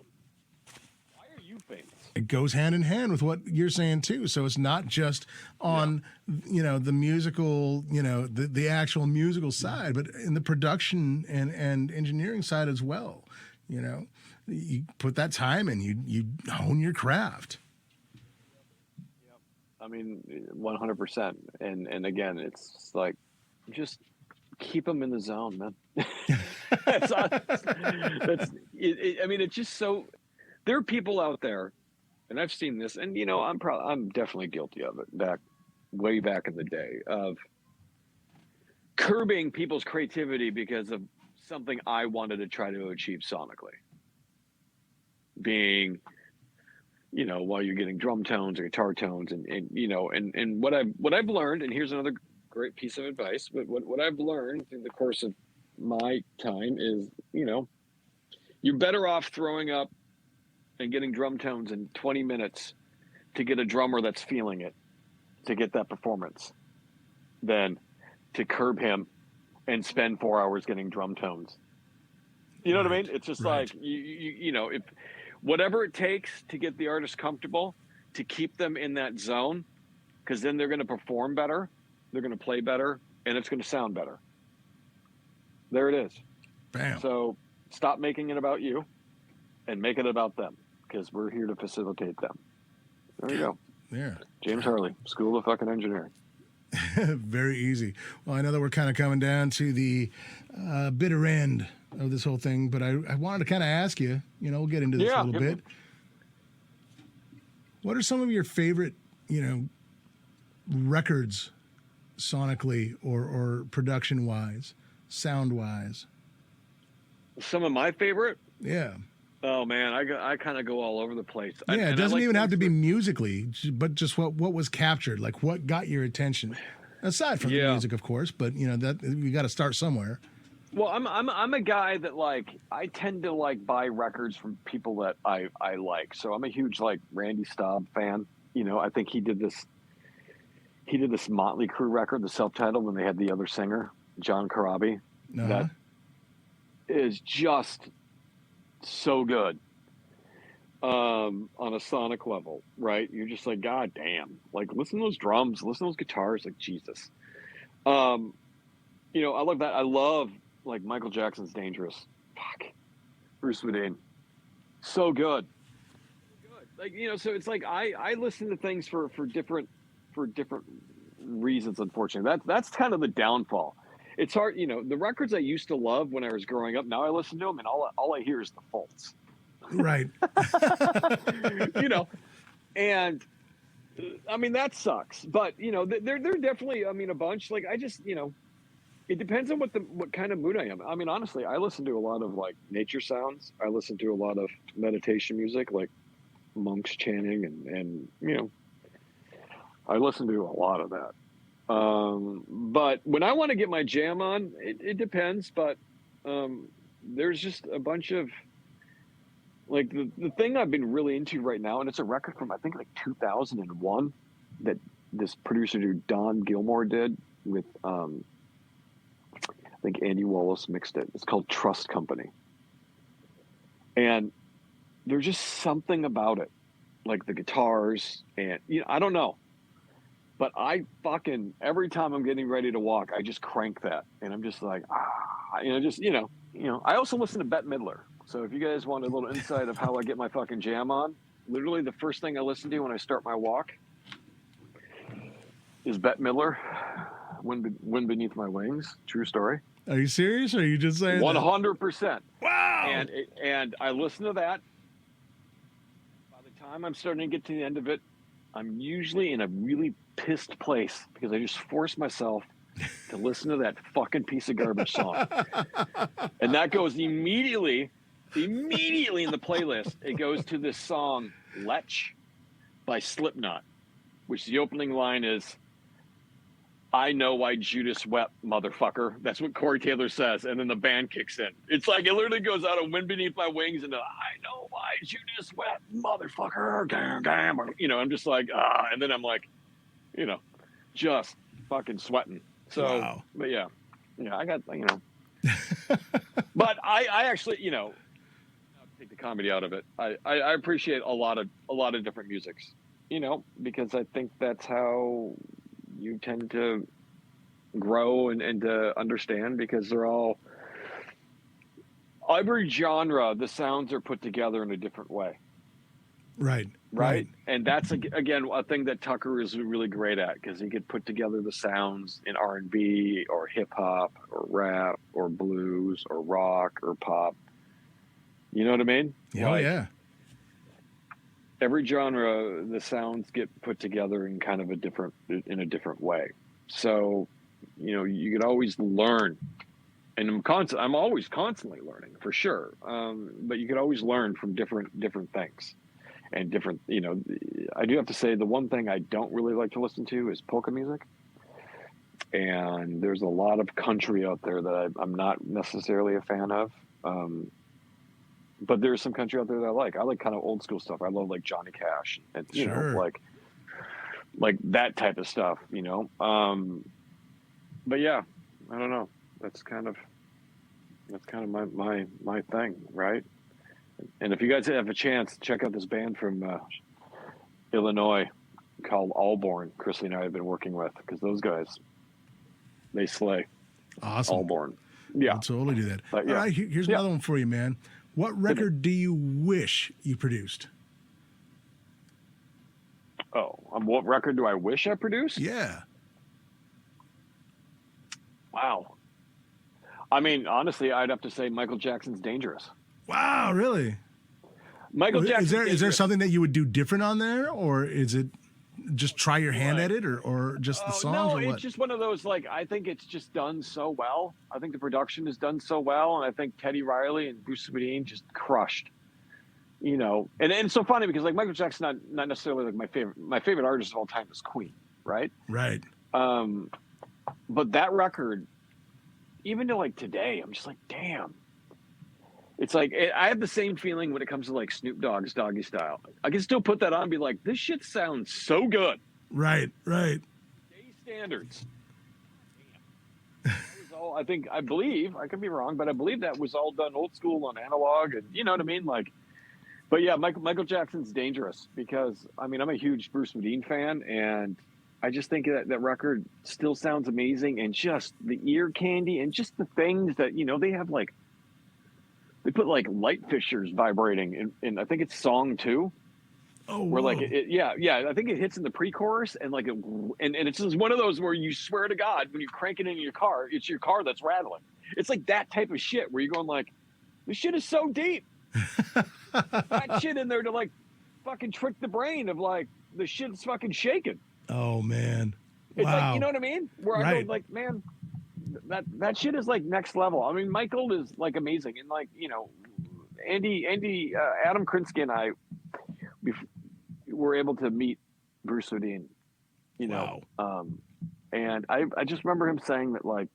why are you famous? it goes hand in hand with what you're saying too. So it's not just Yeah, on the musical, the actual musical side, but in the production and engineering side as well. You put that time in, you hone your craft. I mean, 100%. And again, it's like, just keep them in the zone, man. I mean, it's just so. There are people out there, and I've seen this, and I'm definitely guilty of it. Way back in the day, of curbing people's creativity because of something I wanted to try to achieve sonically. Being, while you're getting drum tones or guitar tones, and what I've learned, and here's another great piece of advice, but what I've learned through the course of my time is, you're better off throwing up and getting drum tones in 20 minutes to get a drummer that's feeling it, to get that performance, than to curb him and spend 4 hours getting drum tones. You know what I Right, mean? It's just right. like, if whatever it takes to get the artist comfortable, to keep them in that zone, because then they're going to perform better, they're going to play better, and it's going to sound better. There it is. Bam. So stop making it about you and make it about them, because we're here to facilitate them. There you go. Yeah. James Harley, School of fucking Engineering. Very easy. Well, I know that we're kind of coming down to the bitter end of this whole thing, but I wanted to kind of ask you, we'll get into this a little bit. What are some of your favorite, records sonically or production wise, sound wise? Some of my favorite? Yeah. Oh man, I kind of go all over the place. Yeah, it doesn't like even have to be musically, but just what was captured, like what got your attention, aside from the music, of course. But that you got to start somewhere. Well, I'm a guy that, like, I tend to like buy records from people that I like. So I'm a huge like Randy Staub fan. I think he did this Motley Crue record, the self-titled, when they had the other singer, John Corabi. Uh-huh. That is just so good on a sonic level, right? You're just like, God damn. Like, listen to those drums, listen to those guitars, like, Jesus. I love that. I love, like, Michael Jackson's Dangerous. Fuck. Bruce Swedien. So good. Like, so it's like I listen to things for different reasons, unfortunately. That's kind of the downfall. It's hard, the records I used to love when I was growing up, now I listen to them and all I hear is the faults. Right. And I mean, that sucks. But, they're definitely, I mean, a bunch. Like, I just, it depends on what kind of mood I am. I mean, honestly, I listen to a lot of like nature sounds. I listen to a lot of meditation music. Like, monks chanting, and I listen to a lot of that. But when I want to get my jam on, it depends. But there's just a bunch of like the thing I've been really into right now, and it's a record from I think like 2001 that this producer dude Don Gilmore did with I think Andy Wallace mixed it. It's called Trust Company, and there's just something about it, like the guitars, and I don't know. But I fucking, every time I'm getting ready to walk, I just crank that. And I'm just like, I also listen to Bette Midler. So if you guys want a little insight of how I get my fucking jam on, literally the first thing I listen to when I start my walk is Bette Midler, Wind Beneath My Wings. True story. Are you serious? Or are you just saying 100%. Wow. And I listen to that. By the time I'm starting to get to the end of it, I'm usually in a really pissed place because I just force myself to listen to that fucking piece of garbage song. And that goes immediately in the playlist. It goes to this song, Lech by Slipknot, which the opening line is, I know why Judas wept, motherfucker. That's what Corey Taylor says. And then the band kicks in. It's like, it literally goes out of Wind Beneath My Wings into, I know why Judas wept, motherfucker. Damn. I'm just like, and then I'm like, just fucking sweating. So, wow. But yeah, I got, but I actually, take the comedy out of it. I appreciate a lot of different musics, because I think that's how you tend to grow and to understand, because they're all, every genre, the sounds are put together in a different way. Right. And that's, again, a thing that Tucker is really great at, because he could put together the sounds in R&B or hip hop or rap or blues or rock or pop. You know what I mean? Oh, yeah. Every genre, the sounds get put together in kind of a different way. So, you could always learn, and I'm always constantly learning, for sure. But you could always learn from different things, and different. I do have to say, the one thing I don't really like to listen to is polka music, and there's a lot of country out there that I'm not necessarily a fan of. But there's some country out there that I like. I like kind of old school stuff. I love like Johnny Cash and sure. like that type of stuff, But yeah, I don't know. That's kind of my thing, right? And if you guys have a chance, check out this band from Illinois called Allborn. Chrisley and I have been working with, because those guys, they slay. Awesome. Allborn. Yeah. I'll totally do that. But, yeah. All right, here's another one for you, man. What record do you wish you produced? Oh, what record do I wish I produced? Yeah. Wow. I mean, honestly, I'd have to say Michael Jackson's Dangerous. Wow, really? Michael Jackson. Is there something that you would do different on there, or is it just try your hand at it, or just the songs? No, or what? it's just one of those, like, I think it's just done so well. I think the production is done so well, and I think Teddy Riley and Bruce Springsteen just crushed. And it's so funny because, like, Michael Jackson not necessarily like my favorite artist of all time is Queen, right? Right. But that record, even to like today, I'm just like, damn. It's like, I have the same feeling when it comes to like Snoop Dogg's Doggy Style. I can still put that on and be like, this shit sounds so good. Right. Day standards. I believe, I could be wrong, but I believe that was all done old school on analog, and you know what I mean? Like, but yeah, Michael Jackson's Dangerous, because I mean, I'm a huge Bruce Springsteen fan, and I just think that record still sounds amazing, and just the ear candy and just the things that, they have, like, they put like light fixtures vibrating in I think it's song 2. Oh, where whoa. like I think it hits in the pre-chorus, and like and it's just one of those where you swear to God, when you crank it in your car, it's your car that's rattling. It's like that type of shit where you're going like, this shit is so deep. That shit in there to like fucking trick the brain of like the shit's fucking shaking. Oh man, it's wow. like, you know what I mean? Where I go like, man, that shit is like next level. I mean, Michael is like amazing, and like Adam Krinsky and I, were able to meet Bruce Swedien, you know. Wow. And I just remember him saying that, like,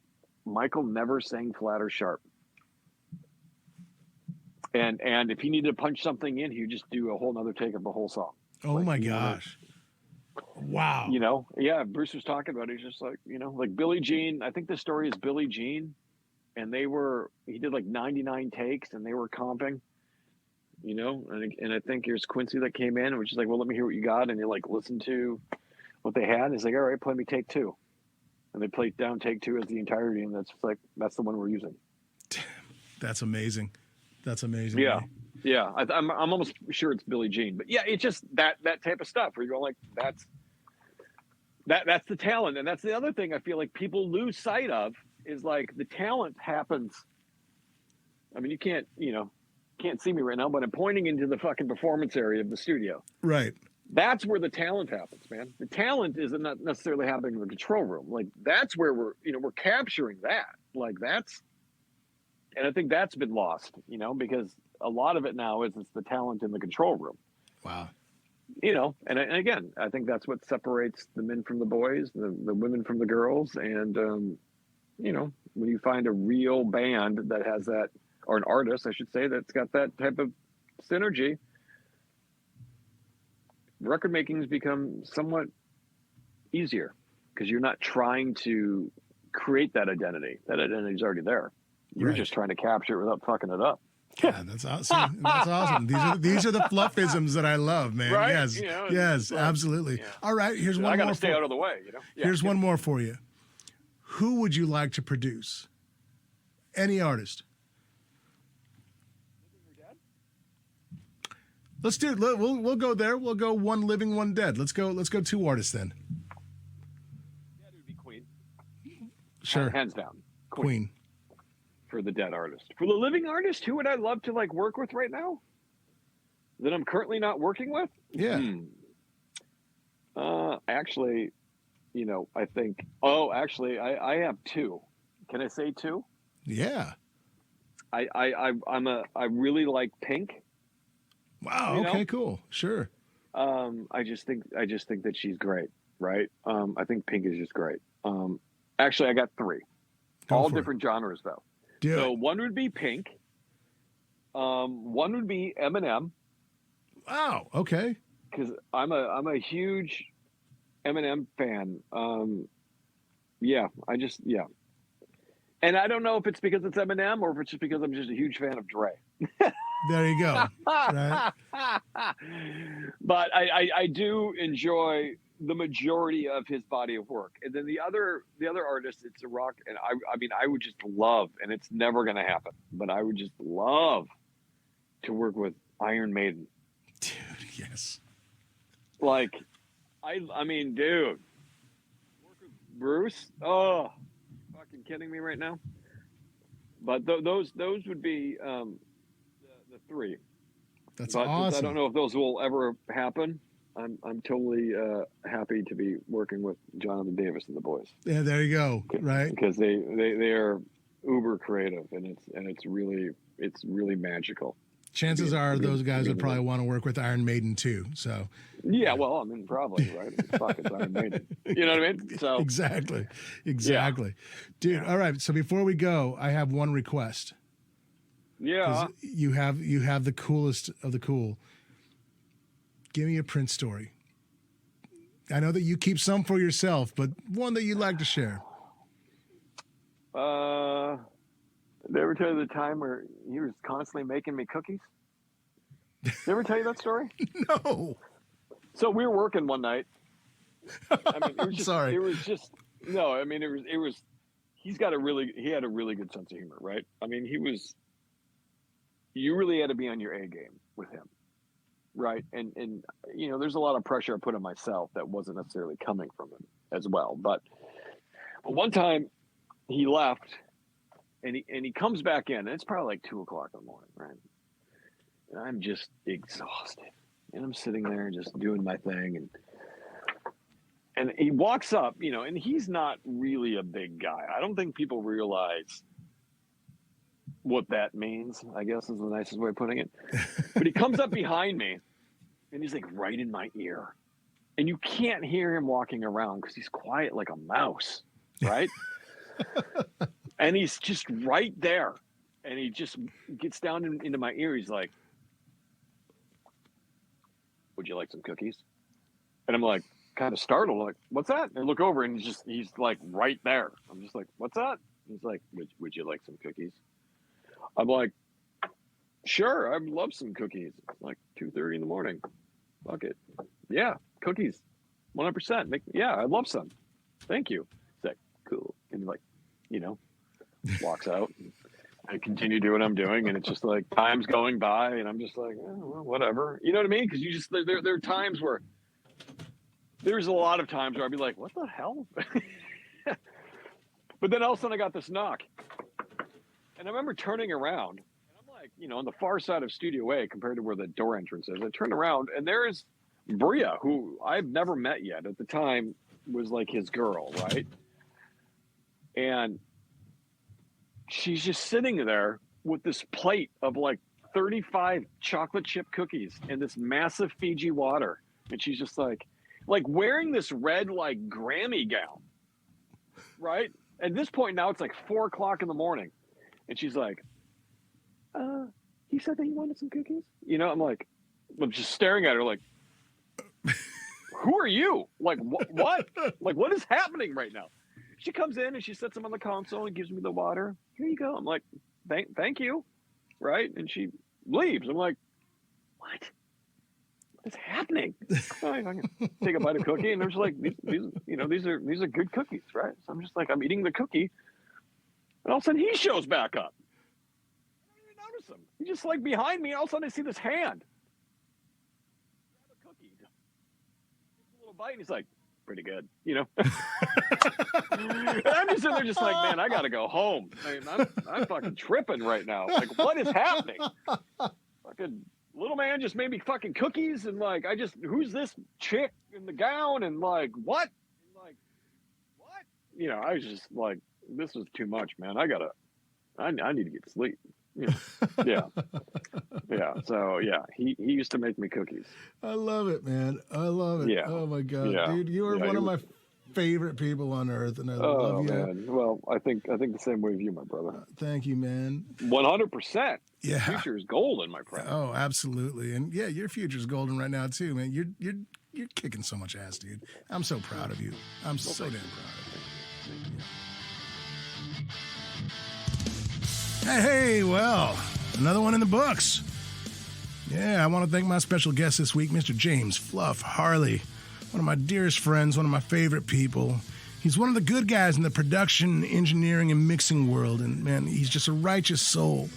Michael never sang flat or sharp. And if he needed to punch something in, he would just do a whole nother take of the whole song. Oh, like, my gosh. Wow. You know, yeah, Bruce was talking about it. He's just like, you know, like Billie Jean. I think the story is Billie Jean. And he did like 99 takes and they were comping, you know. And I think here's Quincy that came in and was just like, well, let me hear what you got. And they like listened to what they had. And he's like, all right, play me take 2. And they played down take 2 as the entirety. And that's the one we're using. That's amazing. That's amazing. Yeah. Man. Yeah. I'm almost sure it's Billie Jean, but yeah, it's just that type of stuff where you're going like, that's the talent. And that's the other thing I feel like people lose sight of is like the talent happens. I mean, you can't see me right now, but I'm pointing into the fucking performance area of the studio. Right. That's where the talent happens, man. The talent is not necessarily happening in the control room. Like that's where we're capturing that. Like and I think that's been lost, you know, because a lot of it now it's the talent in the control room. Wow. You know, and again, I think that's what separates the men from the boys, the women from the girls. And, you know, when you find a real band that has that, or an artist, I should say, that's got that type of synergy, record making has become somewhat easier because you're not trying to create that identity. That identity is already there. You're just trying to capture it without fucking it up. Yeah, that's awesome. That's awesome. These are the fluffisms that I love, man. Right? Yes, you know, yes, absolutely. Yeah. All right, here's one more. I got to stay out of the way. You know. Yeah, here's one more for you. Who would you like to produce? Any artist. Let's do it. We'll go there. We'll go one living, one dead. Let's go 2 artists then. That would be Queen. Sure. Hands down. Queen. For the dead artist. For the living artist, who would I love to like work with right now? That I'm currently not working with? Yeah. Actually, you know, I think. I have 2. Can I say 2? Yeah. I really like Pink. Wow. Okay. Cool. Sure. I just think that she's great. Right. I think Pink is just great. Actually, I got 3. All different genres though. So one would be Pink. One would be Eminem. Wow. Okay. Because I'm a huge Eminem fan. Yeah. And I don't know if it's because it's Eminem or if it's just because I'm just a huge fan of Dre. There you go. Right. But I do enjoy the majority of his body of work. And then the other artist, it's a rock. And I mean, I would just love, and it's never going to happen, but I would just love to work with Iron Maiden. Dude, yes. Like, I mean, dude, work with Bruce. Oh, fucking kidding me right now. But those would be the 3. That's but awesome. I don't know if those will ever happen. I'm totally happy to be working with Jonathan Davis and the boys. Yeah, there you go. Right, because they are uber creative and it's really magical. Chances are those guys would probably want to work with Iron Maiden too. So yeah, well, I mean, probably right. It's Iron Maiden. You know what I mean? So exactly, dude. Yeah. All right. So before we go, I have one request. Yeah, you have the coolest of the cool. Give me a Prince story. I know that you keep some for yourself, but one that you'd like to share. Did I ever tell you the time where he was constantly making me cookies? Did I ever tell you that story? No. So we were working one night. I mean, it was just, sorry. It was just no. I mean, it was. He had a really good sense of humor, right? I mean, you really had to be on your A game with him. Right. And, you know, there's a lot of pressure I put on myself that wasn't necessarily coming from him as well. But one time he left and he comes back in and it's probably like 2:00 in the morning. Right. And I'm just exhausted and I'm sitting there just doing my thing. And he walks up, you know, and he's not really a big guy. I don't think people realize what that means, I guess is the nicest way of putting it. But he comes up behind me and he's like right in my ear. And you can't hear him walking around because he's quiet like a mouse, right? And he's just right there. And he just gets down into my ear. He's like, would you like some cookies? And I'm like, kind of startled, like, what's that? And I look over and he's like right there. I'm just like, what's that? He's like, would you like some cookies? I'm like, sure, I'd love some cookies. It's like 2:30 in the morning. Fuck it. Yeah, cookies. 100%. Yeah, I'd love some. Thank you. He's like, cool. And like, walks out. I continue doing what I'm doing, and it's just like time's going by, and I'm just like, oh, well, whatever. You know what I mean? Because there are times where there's a lot of times where I'd be like, what the hell? But then all of a sudden I got this knock, and I remember turning around, and I'm like, on the far side of Studio A compared to where the door entrance is. I turned around, and there is Bria, who I've never met yet. At the time was like his girl, right? And she's just sitting there with this plate of like 35 chocolate chip cookies and this massive Fiji water. And she's just like wearing this red, like Grammy gown. Right. At this point now it's like 4:00 in the morning. And she's like, he said that he wanted some cookies. I'm just staring at her like, who are you? Like, what? Like, what is happening right now? She comes in and she sets them on the console and gives me the water. Here you go. I'm like, thank you. Right. And she leaves. I'm like, what is happening? I can take a bite of cookie, and I'm just like, these are good cookies. Right. So I'm just like, I'm eating the cookie, and all of a sudden he shows back up. I don't even notice him. He's just like behind me. And all of a sudden I see this hand. Grab a cookie. Takes a little bite, and he's like, pretty good, And I'm just sitting there just like, man, I gotta go home. I mean, I'm fucking tripping right now. Like, what is happening? Fucking little man just made me fucking cookies, and like, who's this chick in the gown, and like, what? And like, what? I was just like, this was too much, man. I need to get sleep. Yeah. So yeah, he used to make me cookies. I love it, man. I love it. Yeah. Oh my God, yeah. dude, you are one of my favorite people on earth, and I love you. Man. Well, I think the same way of you, my brother. Thank you, man. 100%. Yeah. The future is golden, my friend. Oh, absolutely. And yeah, your future's golden right now too, man. You're kicking so much ass, dude. I'm so proud of you. I'm so damn proud of you. Hey, well, another one in the books. Yeah, I want to thank my special guest this week, Mr. James Fluff Harley, one of my dearest friends, one of my favorite people. He's one of the good guys in the production, engineering, and mixing world, and man, he's just a righteous soul.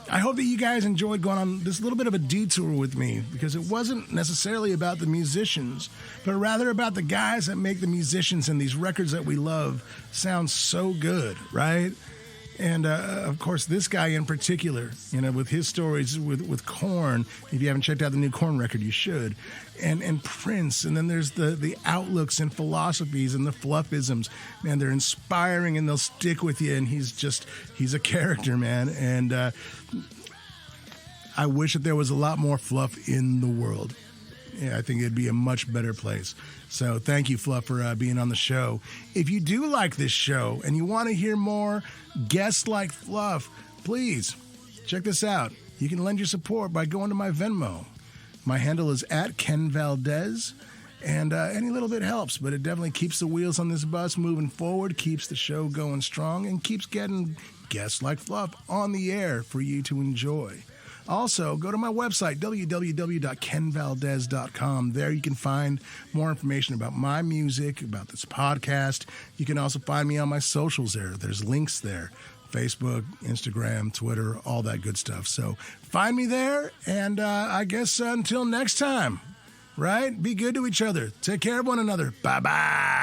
I hope that you guys enjoyed going on this little bit of a detour with me, because it wasn't necessarily about the musicians, but rather about the guys that make the musicians and these records that we love sound so good, right? And, of course, this guy in particular, with his stories with Korn. If you haven't checked out the new Korn record, you should. And Prince. And then there's the outlooks and philosophies and the Fluffisms. Man, they're inspiring, and they'll stick with you. And he's a character, man. And I wish that there was a lot more Fluff in the world. Yeah, I think it'd be a much better place. So thank you, Fluff, for being on the show. If you do like this show and you want to hear more guests like Fluff, please check this out. You can lend your support by going to my Venmo. My handle is @KenValdez, and any little bit helps, but it definitely keeps the wheels on this bus moving forward, keeps the show going strong, and keeps getting guests like Fluff on the air for you to enjoy. Also, go to my website, www.kenvaldez.com. There you can find more information about my music, about this podcast. You can also find me on my socials there. There's links there. Facebook, Instagram, Twitter, all that good stuff. So find me there, and I guess until next time, right? Be good to each other. Take care of one another. Bye-bye.